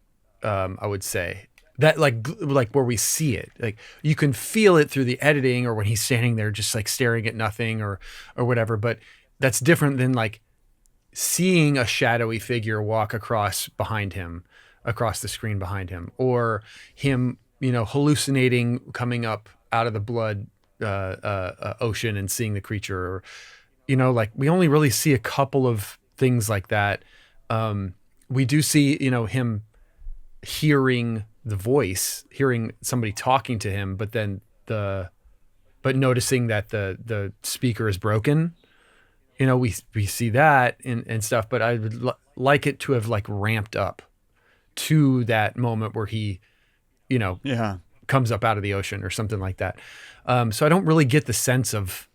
I would say that like where we see it, like you can feel it through the editing or when he's standing there just like staring at nothing or whatever. But that's different than like seeing a shadowy figure walk across the screen behind him, or him, hallucinating coming up out of the blood ocean and seeing the creature, or, like we only really see a couple of things like that. We do see, him hearing the voice, hearing somebody talking to him, but then but noticing that the speaker is broken. We see that and stuff, but I would like it to have like ramped up to that moment where he, comes up out of the ocean or something like that. So I don't really get the sense of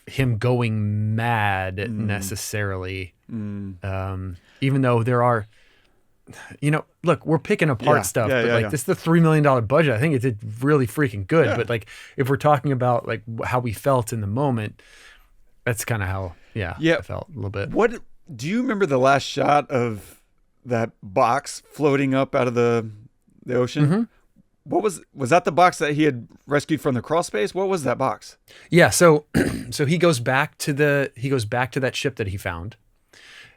him going mad necessarily. Even though there are, look, we're picking apart stuff, but this is the $3 million budget. I think it did really freaking good. Yeah. But like, if we're talking about like how we felt in the moment, that's kind of how, I felt a little bit. What do you remember the last shot of that box floating up out of the ocean? Mm-hmm. What was that the box that he had rescued from the crawl space? What was that box? Yeah. So he goes back to that ship that he found.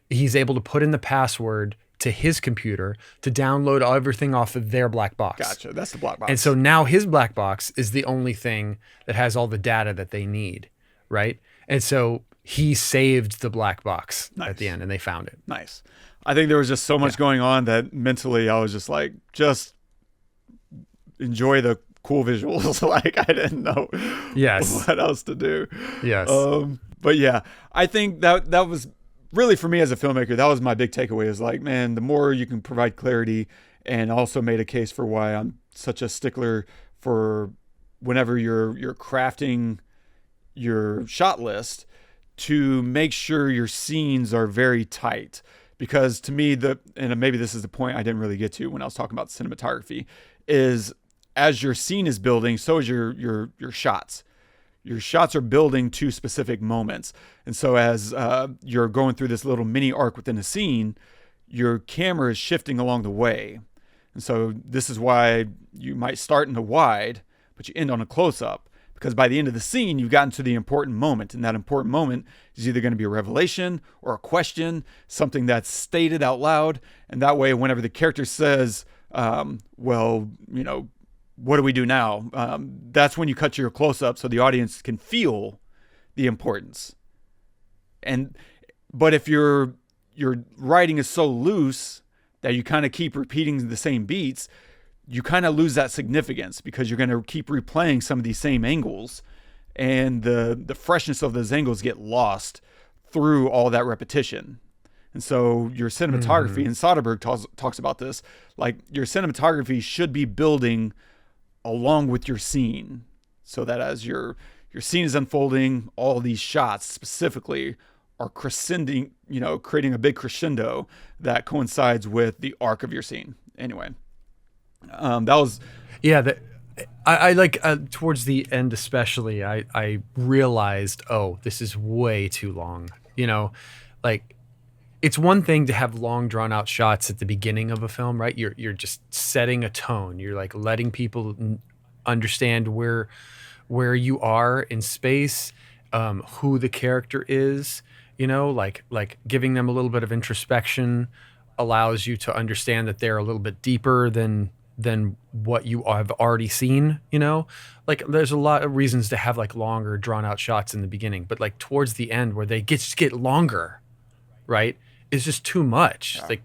He's able to put in the password to his computer to download everything off of their black box. Gotcha. That's the black box. And so now his black box is the only thing that has all the data that they need, right? And so he saved the black box at the end, and they found it. Nice. I think there was just so much going on that mentally I was just like, just enjoy the cool visuals. Like, I didn't know what else to do. Yes. But yeah, I think that was really, for me as a filmmaker, that was my big takeaway, is like, man, the more you can provide clarity, and also made a case for why I'm such a stickler for whenever you're crafting your shot list, to make sure your scenes are very tight. Because to me, and maybe this is the point I didn't really get to when I was talking about cinematography, is as your scene is building, so is your shots. Your shots are building to specific moments. And so as you're going through this little mini arc within a scene, your camera is shifting along the way. And so this is why you might start in a wide, but you end on a close-up. Because by the end of the scene, you've gotten to the important moment. And that important moment is either going to be a revelation or a question, something that's stated out loud. And that way, whenever the character says, well, you know, what do we do now? That's when you cut your close-up so the audience can feel the importance. But if your writing is so loose that you kind of keep repeating the same beats, you kind of lose that significance, because you're going to keep replaying some of these same angles, and the freshness of those angles get lost through all that repetition. And so your cinematography, and Soderbergh talks about this, like your cinematography should be building along with your scene, so that as your scene is unfolding, all these shots specifically are crescending, creating a big crescendo that coincides with the arc of your scene. Anyway. That was I like towards the end especially I realized, oh, this is way too long. Like, it's one thing to have long drawn out shots at the beginning of a film, right? You're just setting a tone. You're like letting people understand where you are in space, who the character is, like giving them a little bit of introspection allows you to understand that they're a little bit deeper than what you have already seen. Like, there's a lot of reasons to have like longer drawn out shots in the beginning, but like towards the end where they just get longer, right, is just too much. Like,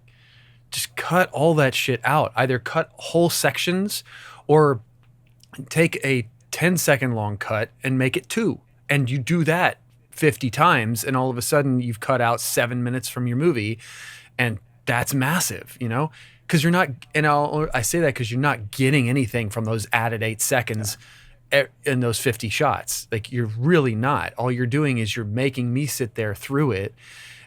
just cut all that shit out. Either cut whole sections or take a 10-second long cut and make it 2, and you do that 50 times, and all of a sudden you've cut out 7 minutes from your movie, and that's massive, because you're not, and I say that because you're not getting anything from those added 8 seconds in those 50 shots. Like, you're really not. All you're doing is you're making me sit there through it,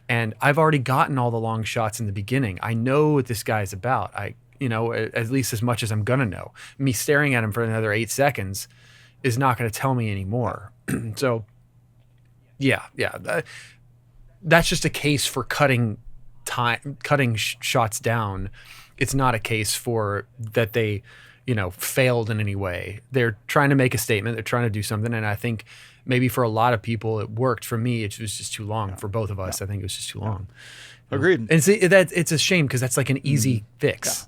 and I've already gotten all the long shots in the beginning. I know what this guy's about. At least as much as I'm gonna know. Me staring at him for another 8 seconds is not going to tell me anymore. So, that's just a case for cutting shots down. It's not a case for that they, failed in any way. They're trying to make a statement. They're trying to do something. And I think maybe for a lot of people it worked. For me, it was just too long. For both of us, I think it was just too long. Agreed. And it's a shame, because that's like an easy fix,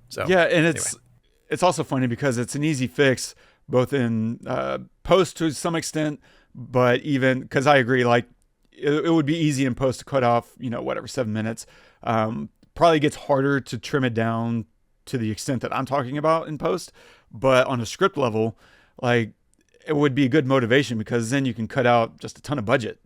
So and it's also funny because it's an easy fix both in post to some extent, but even because I agree, like it would be easy in post to cut off, 7 minutes. Probably gets harder to trim it down to the extent that I'm talking about in post, but on a script level, like, it would be a good motivation, because then you can cut out just a ton of budget.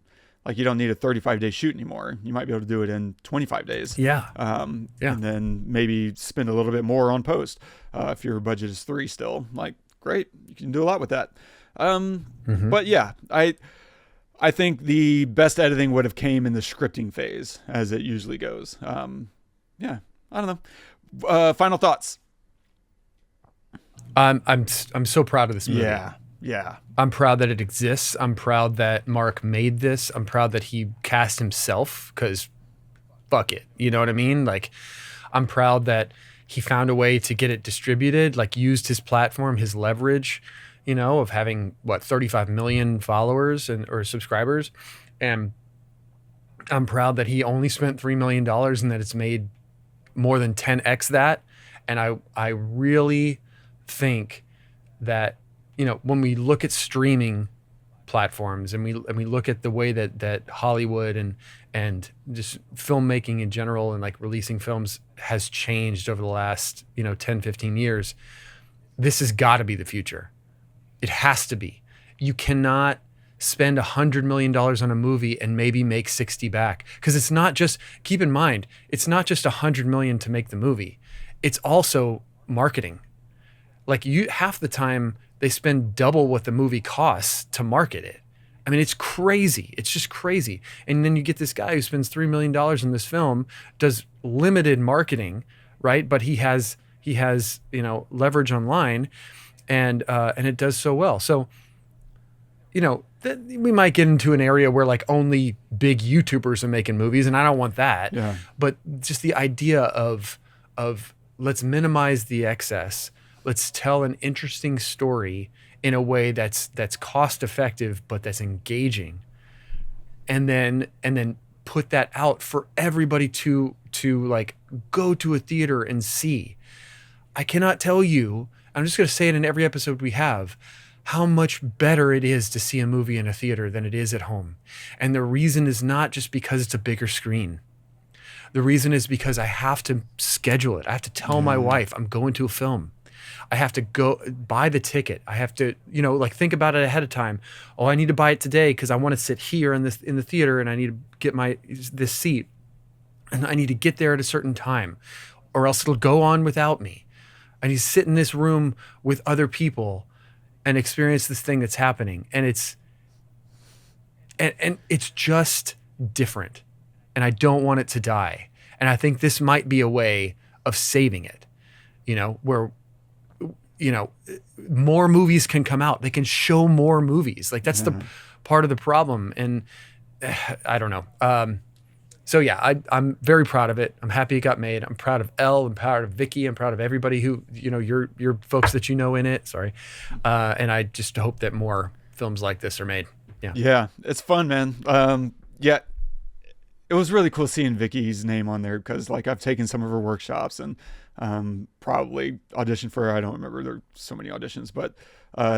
Like, you don't need a 35-day shoot anymore. You might be able to do it in 25 days. And then maybe spend a little bit more on post. If your budget is 3 still, like, great, you can do a lot with that. But yeah, I think the best editing would have came in the scripting phase, as it usually goes. I don't know. Final thoughts. I'm so proud of this movie. Yeah. I'm proud that it exists. I'm proud that Mark made this. I'm proud that he cast himself, because fuck it. You know what I mean? Like, I'm proud that he found a way to get it distributed, like used his platform, his leverage, of having 35 million followers or subscribers. And I'm proud that he only spent $3 million and that it's made more than 10x that. And I really think that, when we look at streaming platforms and we look at the way that Hollywood and just filmmaking in general and like releasing films has changed over the last 10, 15 years, this has got to be the future. It has to be. You cannot spend $100 million on a movie and maybe make 60 back, because it's not just, keep in mind, it's not just $100 million to make the movie, it's also marketing. Like, half the time they spend double what the movie costs to market it. I mean, it's crazy. It's just crazy. And then you get this guy who spends $3 million in this film, does limited marketing, right? But he has leverage online, and it does so well. So, we might get into an area where like only big YouTubers are making movies, and I don't want that. Yeah. But just the idea of let's minimize the excess. Let's tell an interesting story in a way that's cost effective, but that's engaging. And then put that out for everybody to like go to a theater and see. I cannot tell you, I'm just going to say it in every episode we have, how much better it is to see a movie in a theater than it is at home. And the reason is not just because it's a bigger screen. The reason is because I have to schedule it. I have to tell my wife I'm going to a film. I have to go buy the ticket. I have to, think about it ahead of time. Oh, I need to buy it today because I want to sit here in the theater, and I need to get this seat, and I need to get there at a certain time, or else it'll go on without me. I need to sit in this room with other people and experience this thing that's happening. And it's just different. And I don't want it to die. And I think this might be a way of saving it, where, more movies can come out. They can show more movies. Like, that's the part of the problem. And I don't know. So yeah, I'm very proud of it. I'm happy it got made. I'm proud of Elle. I'm proud of Vicky. I'm proud of everybody who, your folks that in it. Sorry. And I just hope that more films like this are made. Yeah. Yeah. It's fun, man. Yeah. It was really cool seeing Vicky's name on there, because like I've taken some of her workshops and probably auditioned for her. I don't remember. There are so many auditions, but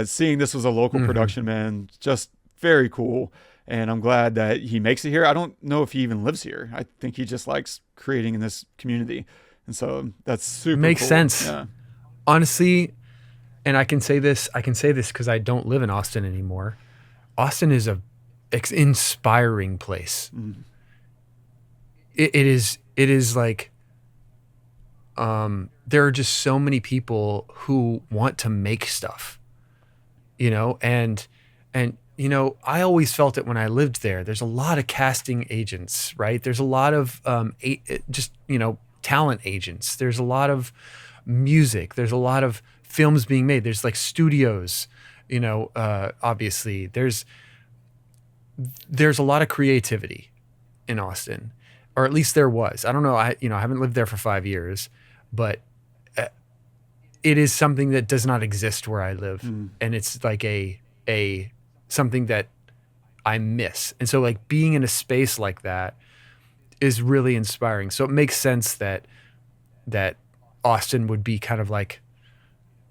seeing this was a local production, man, just very cool. And I'm glad that he makes it here. I don't know if he even lives here. I think he just likes creating in this community. And so that's super Makes cool. sense. Yeah. Honestly, and I can say this because I don't live in Austin anymore. Austin is a inspiring place. It is like, there are just so many people who want to make stuff, and I always felt it when I lived there. There's a lot of casting agents, right? There's a lot of talent agents. There's a lot of music. There's a lot of films being made. There's like studios, obviously. There's a lot of creativity in Austin, or at least there was. I don't know. I haven't lived there for 5 years, but it is something that does not exist where I live. And it's like a something that I miss. And so like being in a space like that is really inspiring. So it makes sense that Austin would be kind of like,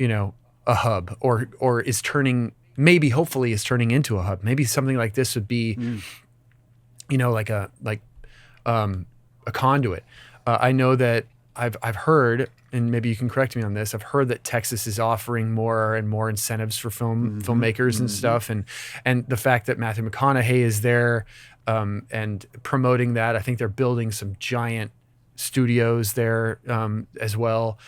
a hub, or is turning, maybe hopefully is turning into a hub. Maybe something like this would be, like a conduit. I know that I've heard, and maybe you can correct me on this, I've heard that Texas is offering more and more incentives for filmmakers and stuff. And the fact that Matthew McConaughey is there and promoting that, I think they're building some giant studios there as well.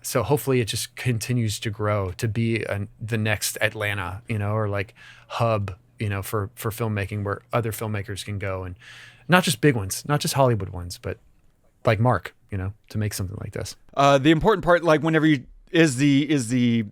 So hopefully it just continues to grow to be the next Atlanta, or like hub, for filmmaking, where other filmmakers can go, and not just big ones, not just Hollywood ones, but like Mark, to make something like this. The important part, like whenever is the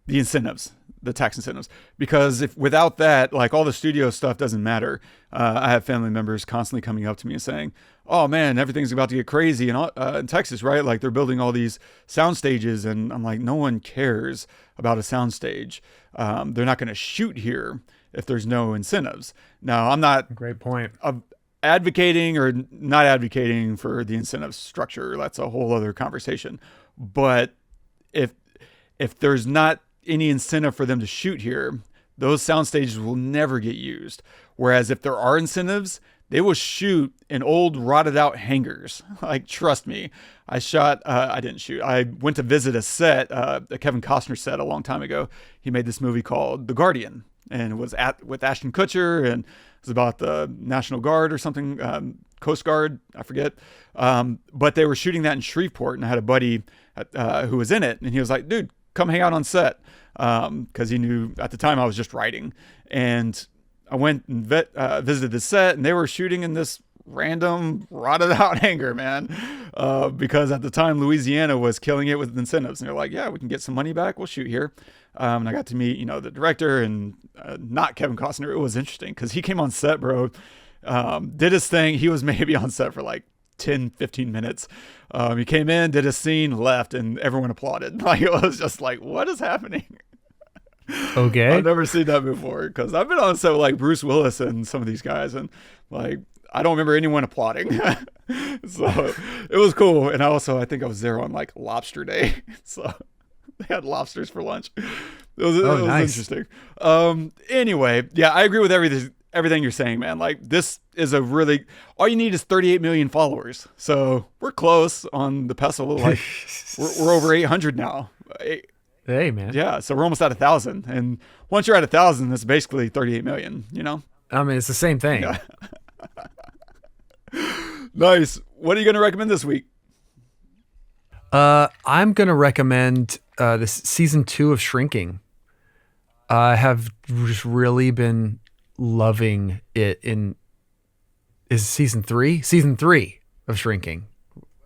incentives, the tax incentives, because if without that, like all the studio stuff doesn't matter. I have family members constantly coming up to me and saying, "Oh man, everything's about to get crazy in Texas, right? Like they're building all these sound stages," and I'm like, no one cares about a sound stage. They're not going to shoot here if there's no incentives. Now, I'm not great point. advocating or not advocating for the incentive structure. That's a whole other conversation. But if there's not any incentive for them to shoot here, those sound stages will never get used. Whereas if there are incentives, they will shoot in old rotted out hangars. Like, trust me, I went to visit a set, a Kevin Costner set a long time ago. He made this movie called The Guardian, and it was with Ashton Kutcher, and it was about the National Guard or something, Coast Guard, I forget. But they were shooting that in Shreveport, and I had a buddy who was in it, and he was like, dude, come hang out on set. Because he knew at the time I was just writing. And I went and visited the set, and they were shooting in this random rotted out hangar, man. Because at the time, Louisiana was killing it with incentives. And they're like, yeah, we can get some money back. We'll shoot here. And I got to meet, the director, and not Kevin Costner. It was interesting because he came on set, bro, did his thing. He was maybe on set for like 10, 15 minutes. He came in, did a scene, left, and everyone applauded. Like, it was just like, what is happening? Okay. I've never seen that before, because I've been on set with like Bruce Willis and some of these guys, and like, I don't remember anyone applauding. So it was cool. And I think I was there on like lobster day. So they had lobsters for lunch. It was nice. Interesting. Anyway, yeah, I agree with everything you're saying, man. Like, this is all you need is 38 million followers. So we're close on the Pestle. Like, we're over 800 now. Hey, man. Yeah. So we're almost at 1,000. And once you're at 1,000, it's basically 38 million, I mean, it's the same thing. Yeah. Nice. What are you going to recommend this week? I'm going to recommend this season 2 of Shrinking. I have just really been loving it. Is season 3? Season 3 of Shrinking.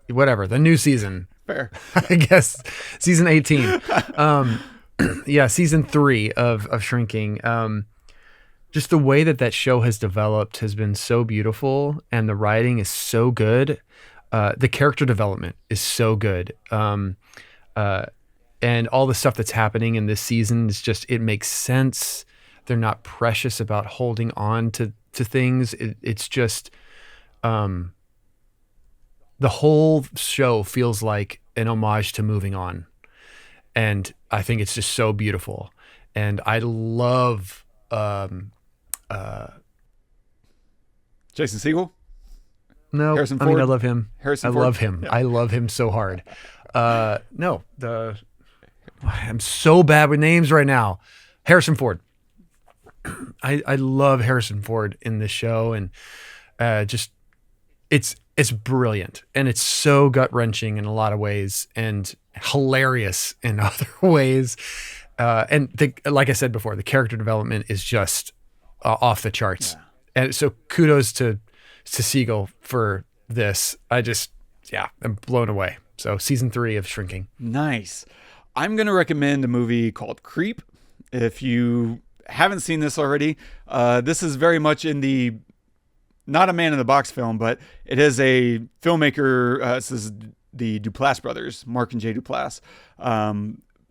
Whatever, the new season. Fair. I guess season 18. Yeah, season 3 of Shrinking. Just the way that show has developed has been so beautiful, and the writing is so good. The character development is so good. And all the stuff that's happening in this season is just, it makes sense. They're not precious about holding on to things. It's just, the whole show feels like an homage to Moving On. And I think it's just so beautiful. And I love, Jason Segel? no, Harrison I mean, Ford? I love him. Harrison I Ford? love him. Yeah. I love him so hard. No, I'm so bad with names right now. Harrison Ford. I love Harrison Ford in this show, and just it's brilliant, and it's so gut-wrenching in a lot of ways and hilarious in other ways. And like I said before, the character development is just off the charts. Yeah. And so kudos to Segel for this. I'm blown away. So season 3 of Shrinking. Nice. I'm going to recommend a movie called Creep. If you haven't seen this already, this is very much in not a Man in the Box film, but it is a filmmaker. This is the Duplass brothers, Mark and Jay Duplass,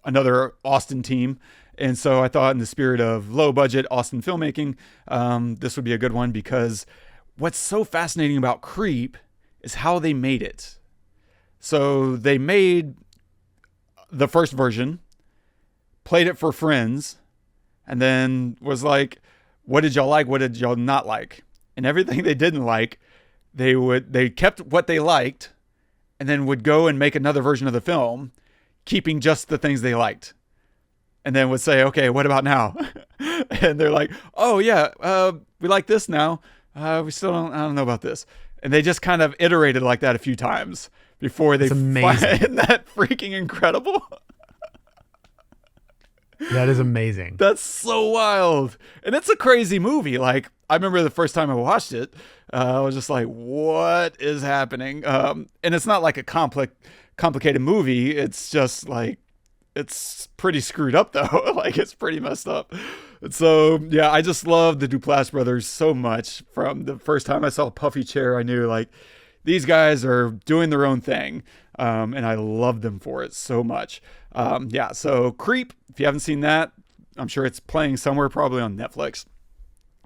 another Austin team. And so I thought, in the spirit of low budget Austin filmmaking, this would be a good one, because what's so fascinating about Creep is how they made it. So they made the first version, played it for friends, and then was like, what did y'all like? What did y'all not like? And everything they didn't like, they kept what they liked, and then would go and make another version of the film, keeping just the things they liked. And then would say, okay, what about now? And they're like, oh yeah, we like this now. We still I don't know about this. And they just kind of iterated like that a few times before they find that freaking incredible. That is amazing. That's so wild. And it's a crazy movie. Like, I remember the first time I watched it, I was just like, what is happening? And it's not like a complicated movie. It's just like, it's pretty screwed up though. Like, it's pretty messed up. And so, yeah, I just love the Duplass brothers so much. From the first time I saw Puffy Chair, I knew, like, these guys are doing their own thing. And I love them for it so much. So Creep, if you haven't seen that, I'm sure it's playing somewhere, probably on Netflix.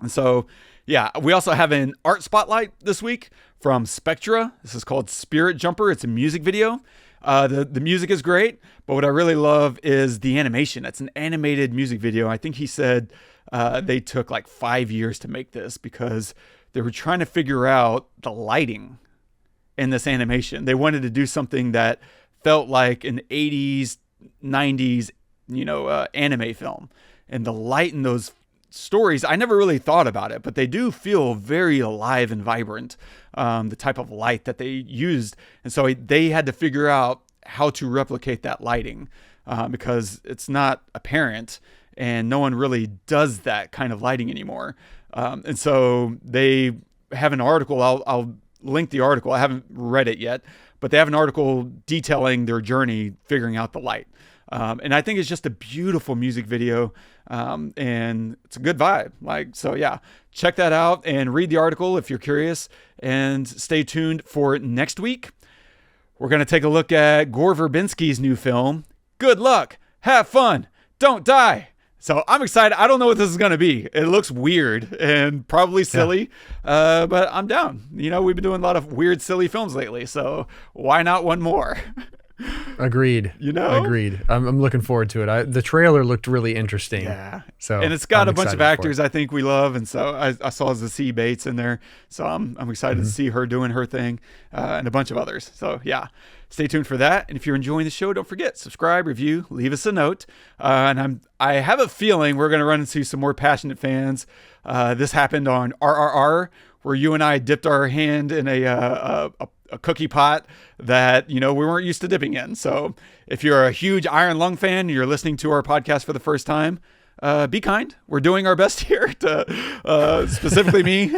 And so, yeah, we also have an art spotlight this week from Spectra. This is called Spirit Jumper. It's a music video. The music is great, but what I really love is the animation. It's an animated music video. I think he said they took like 5 years to make this because they were trying to figure out the lighting in this animation. They wanted to do something that felt like an 80s, 90s, anime film. And the light in those stories, I never really thought about it, but they do feel very alive and vibrant, the type of light that they used. And so they had to figure out how to replicate that lighting because it's not apparent and no one really does that kind of lighting anymore. And so they have an article. I'll link the article. I haven't read it yet, but they have an article detailing their journey figuring out the light. And I think it's just a beautiful music video, and it's a good vibe. So yeah, check that out and read the article if you're curious, and stay tuned for next week. We're going to take a look at Gore Verbinski's new film, Good Luck, Have Fun, Don't Die. So I'm excited. I don't know what this is going to be. It looks weird and probably silly, but I'm down. We've been doing a lot of weird, silly films lately, so why not one more? Agreed. Agreed. I'm looking forward to it. The trailer looked really interesting. Yeah. So and it's got a bunch of actors I think we love, and so I saw Zazie Bates in there, so I'm excited to see her doing her thing, and a bunch of others. So yeah, stay tuned for that. And if you're enjoying the show, don't forget, subscribe, review, leave us a note. And I have a feeling we're going to run into some more passionate fans. This happened on RRR, where you and I dipped our hand in a cookie pot that, we weren't used to dipping in. So if you're a huge Iron Lung fan and you're listening to our podcast for the first time, be kind. We're doing our best here to, specifically me,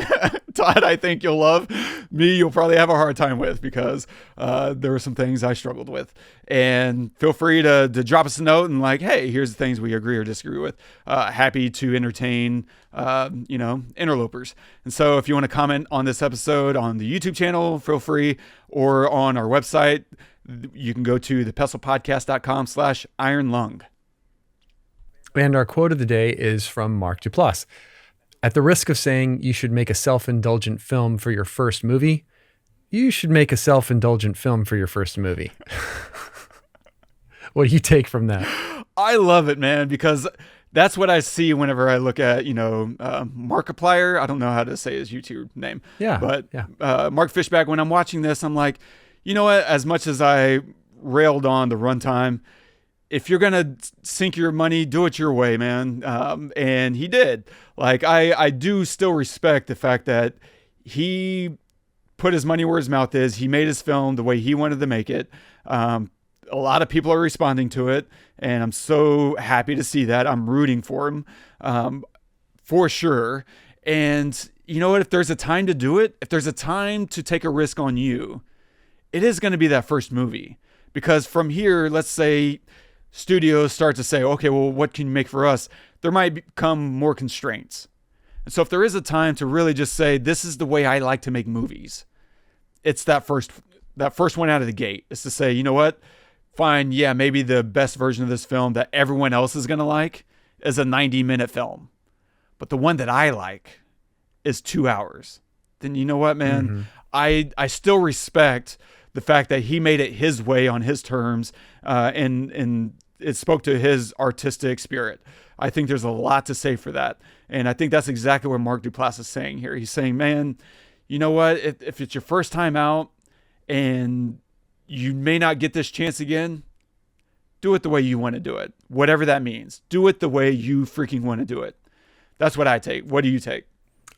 Todd, I think you'll love. Me, you'll probably have a hard time with because there were some things I struggled with. And feel free to drop us a note and hey, here's the things we agree or disagree with. Happy to entertain, interlopers. And so if you want to comment on this episode on the YouTube channel, feel free, or on our website, you can go to thepestlepodcast.com/ironlung. And our quote of the day is from Mark Duplass. At the risk of saying you should make a self-indulgent film for your first movie, you should make a self-indulgent film for your first movie. What do you take from that? I love it, man, because that's what I see whenever I look at, Markiplier. I don't know how to say his YouTube name. Yeah. But Mark Fischbach, when I'm watching this, I'm like, you know what? As much as I railed on the runtime, if you're going to sink your money, do it your way, man. And he did. I do still respect the fact that he put his money where his mouth is. He made his film the way he wanted to make it. A lot of people are responding to it, and I'm so happy to see that. I'm rooting for him, for sure. And you know what? If there's a time to do it, if there's a time to take a risk on you, it is going to be that first movie. Because from here, let's say studios start to say, okay, well, what can you make for us? There might become more constraints. And so if there is a time to really just say, this is the way I like to make movies, it's that first one out of the gate. Is to say, you know what? Fine, yeah, maybe the best version of this film that everyone else is going to like is a 90-minute film. But the one that I like is 2 hours. Then you know what, man? I still respect the fact that he made it his way on his terms, and it spoke to his artistic spirit. I think there's a lot to say for that. And I think that's exactly what Mark Duplass is saying here. He's saying, man, you know what? If it's your first time out and you may not get this chance again, do it the way you want to do it. Whatever that means. Do it the way you freaking want to do it. That's what I take. What do you take?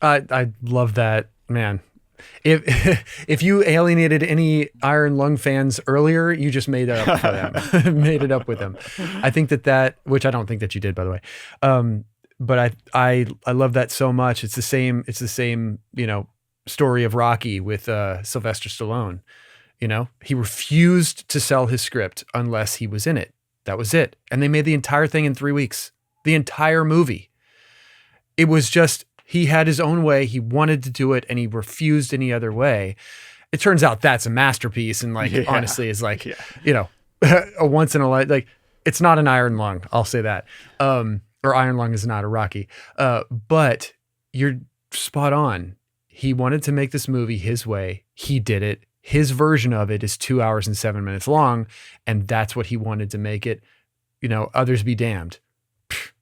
I love that, man. If you alienated any Iron Lung fans earlier, you just made it up for them. Made it up with them. I think that, which I don't think that you did, by the way. But I love that so much. It's the same, story of Rocky with Sylvester Stallone. He refused to sell his script unless he was in it. That was it. And they made the entire thing in 3 weeks. The entire movie. It was just, he had his own way. He wanted to do it and he refused any other way. It turns out that's a masterpiece. And honestly, is a once in a life, it's not an Iron Lung. I'll say that. Or Iron Lung is not a Rocky. But you're spot on. He wanted to make this movie his way. He did it. His version of it is 2 hours and 7 minutes long, and that's what he wanted to make it. Others be damned. Pfft,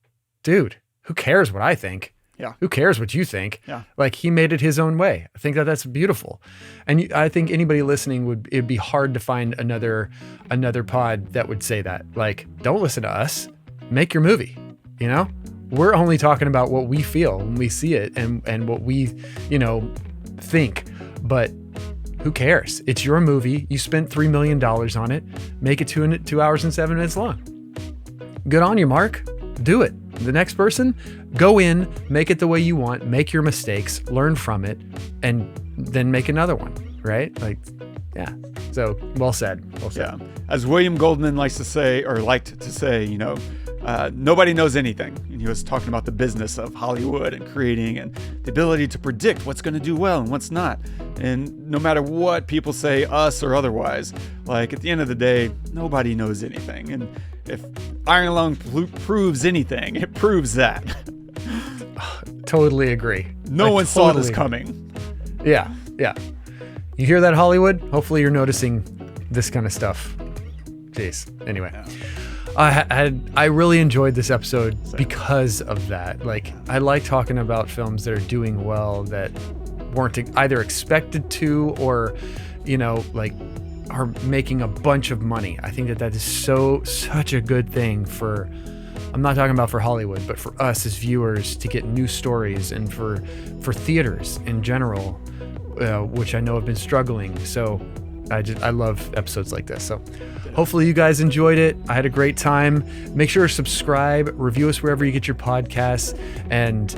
dude, who cares what I think? Yeah. Who cares what you think? Yeah. Like, he made it his own way. I think that's beautiful. And I think anybody listening it'd be hard to find another pod that would say that. Like, don't listen to us. Make your movie. We're only talking about what we feel when we see it and what we, think. But who cares? It's your movie. You spent $3 million on it. Make it 2 hours and 7 minutes long. Good on you, Mark. Do it. The next person, go in, make it the way you want, make your mistakes, learn from it, and then make another one, right? Like, yeah. So, well said. Well said. Yeah. As William Goldman liked to say, nobody knows anything. And he was talking about the business of Hollywood and creating and the ability to predict what's going to do well and what's not. And no matter what people say, us or otherwise, like, at the end of the day, nobody knows anything. And if Iron Lung proves anything, it proves that. Totally agree. No one saw this coming. Yeah. You hear that, Hollywood? Hopefully you're noticing this kind of stuff. Jeez. Anyway. Yeah. I really enjoyed this episode because of that. Like, I like talking about films that are doing well that weren't either expected to or, are making a bunch of money. I think that is such a good thing I'm not talking about for Hollywood, but for us as viewers to get new stories and for theaters in general, which I know have been struggling. So I love episodes like this. So hopefully you guys enjoyed it. I had a great time. Make sure to subscribe, review us wherever you get your podcasts. And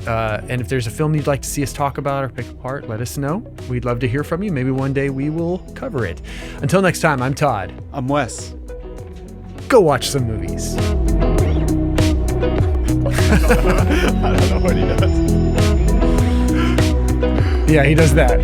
if there's a film you'd like to see us talk about or pick apart, let us know. We'd love to hear from you. Maybe one day we will cover it. Until next time, I'm Todd. I'm Wes. Go watch some movies. I don't know what he does. Yeah, he does that.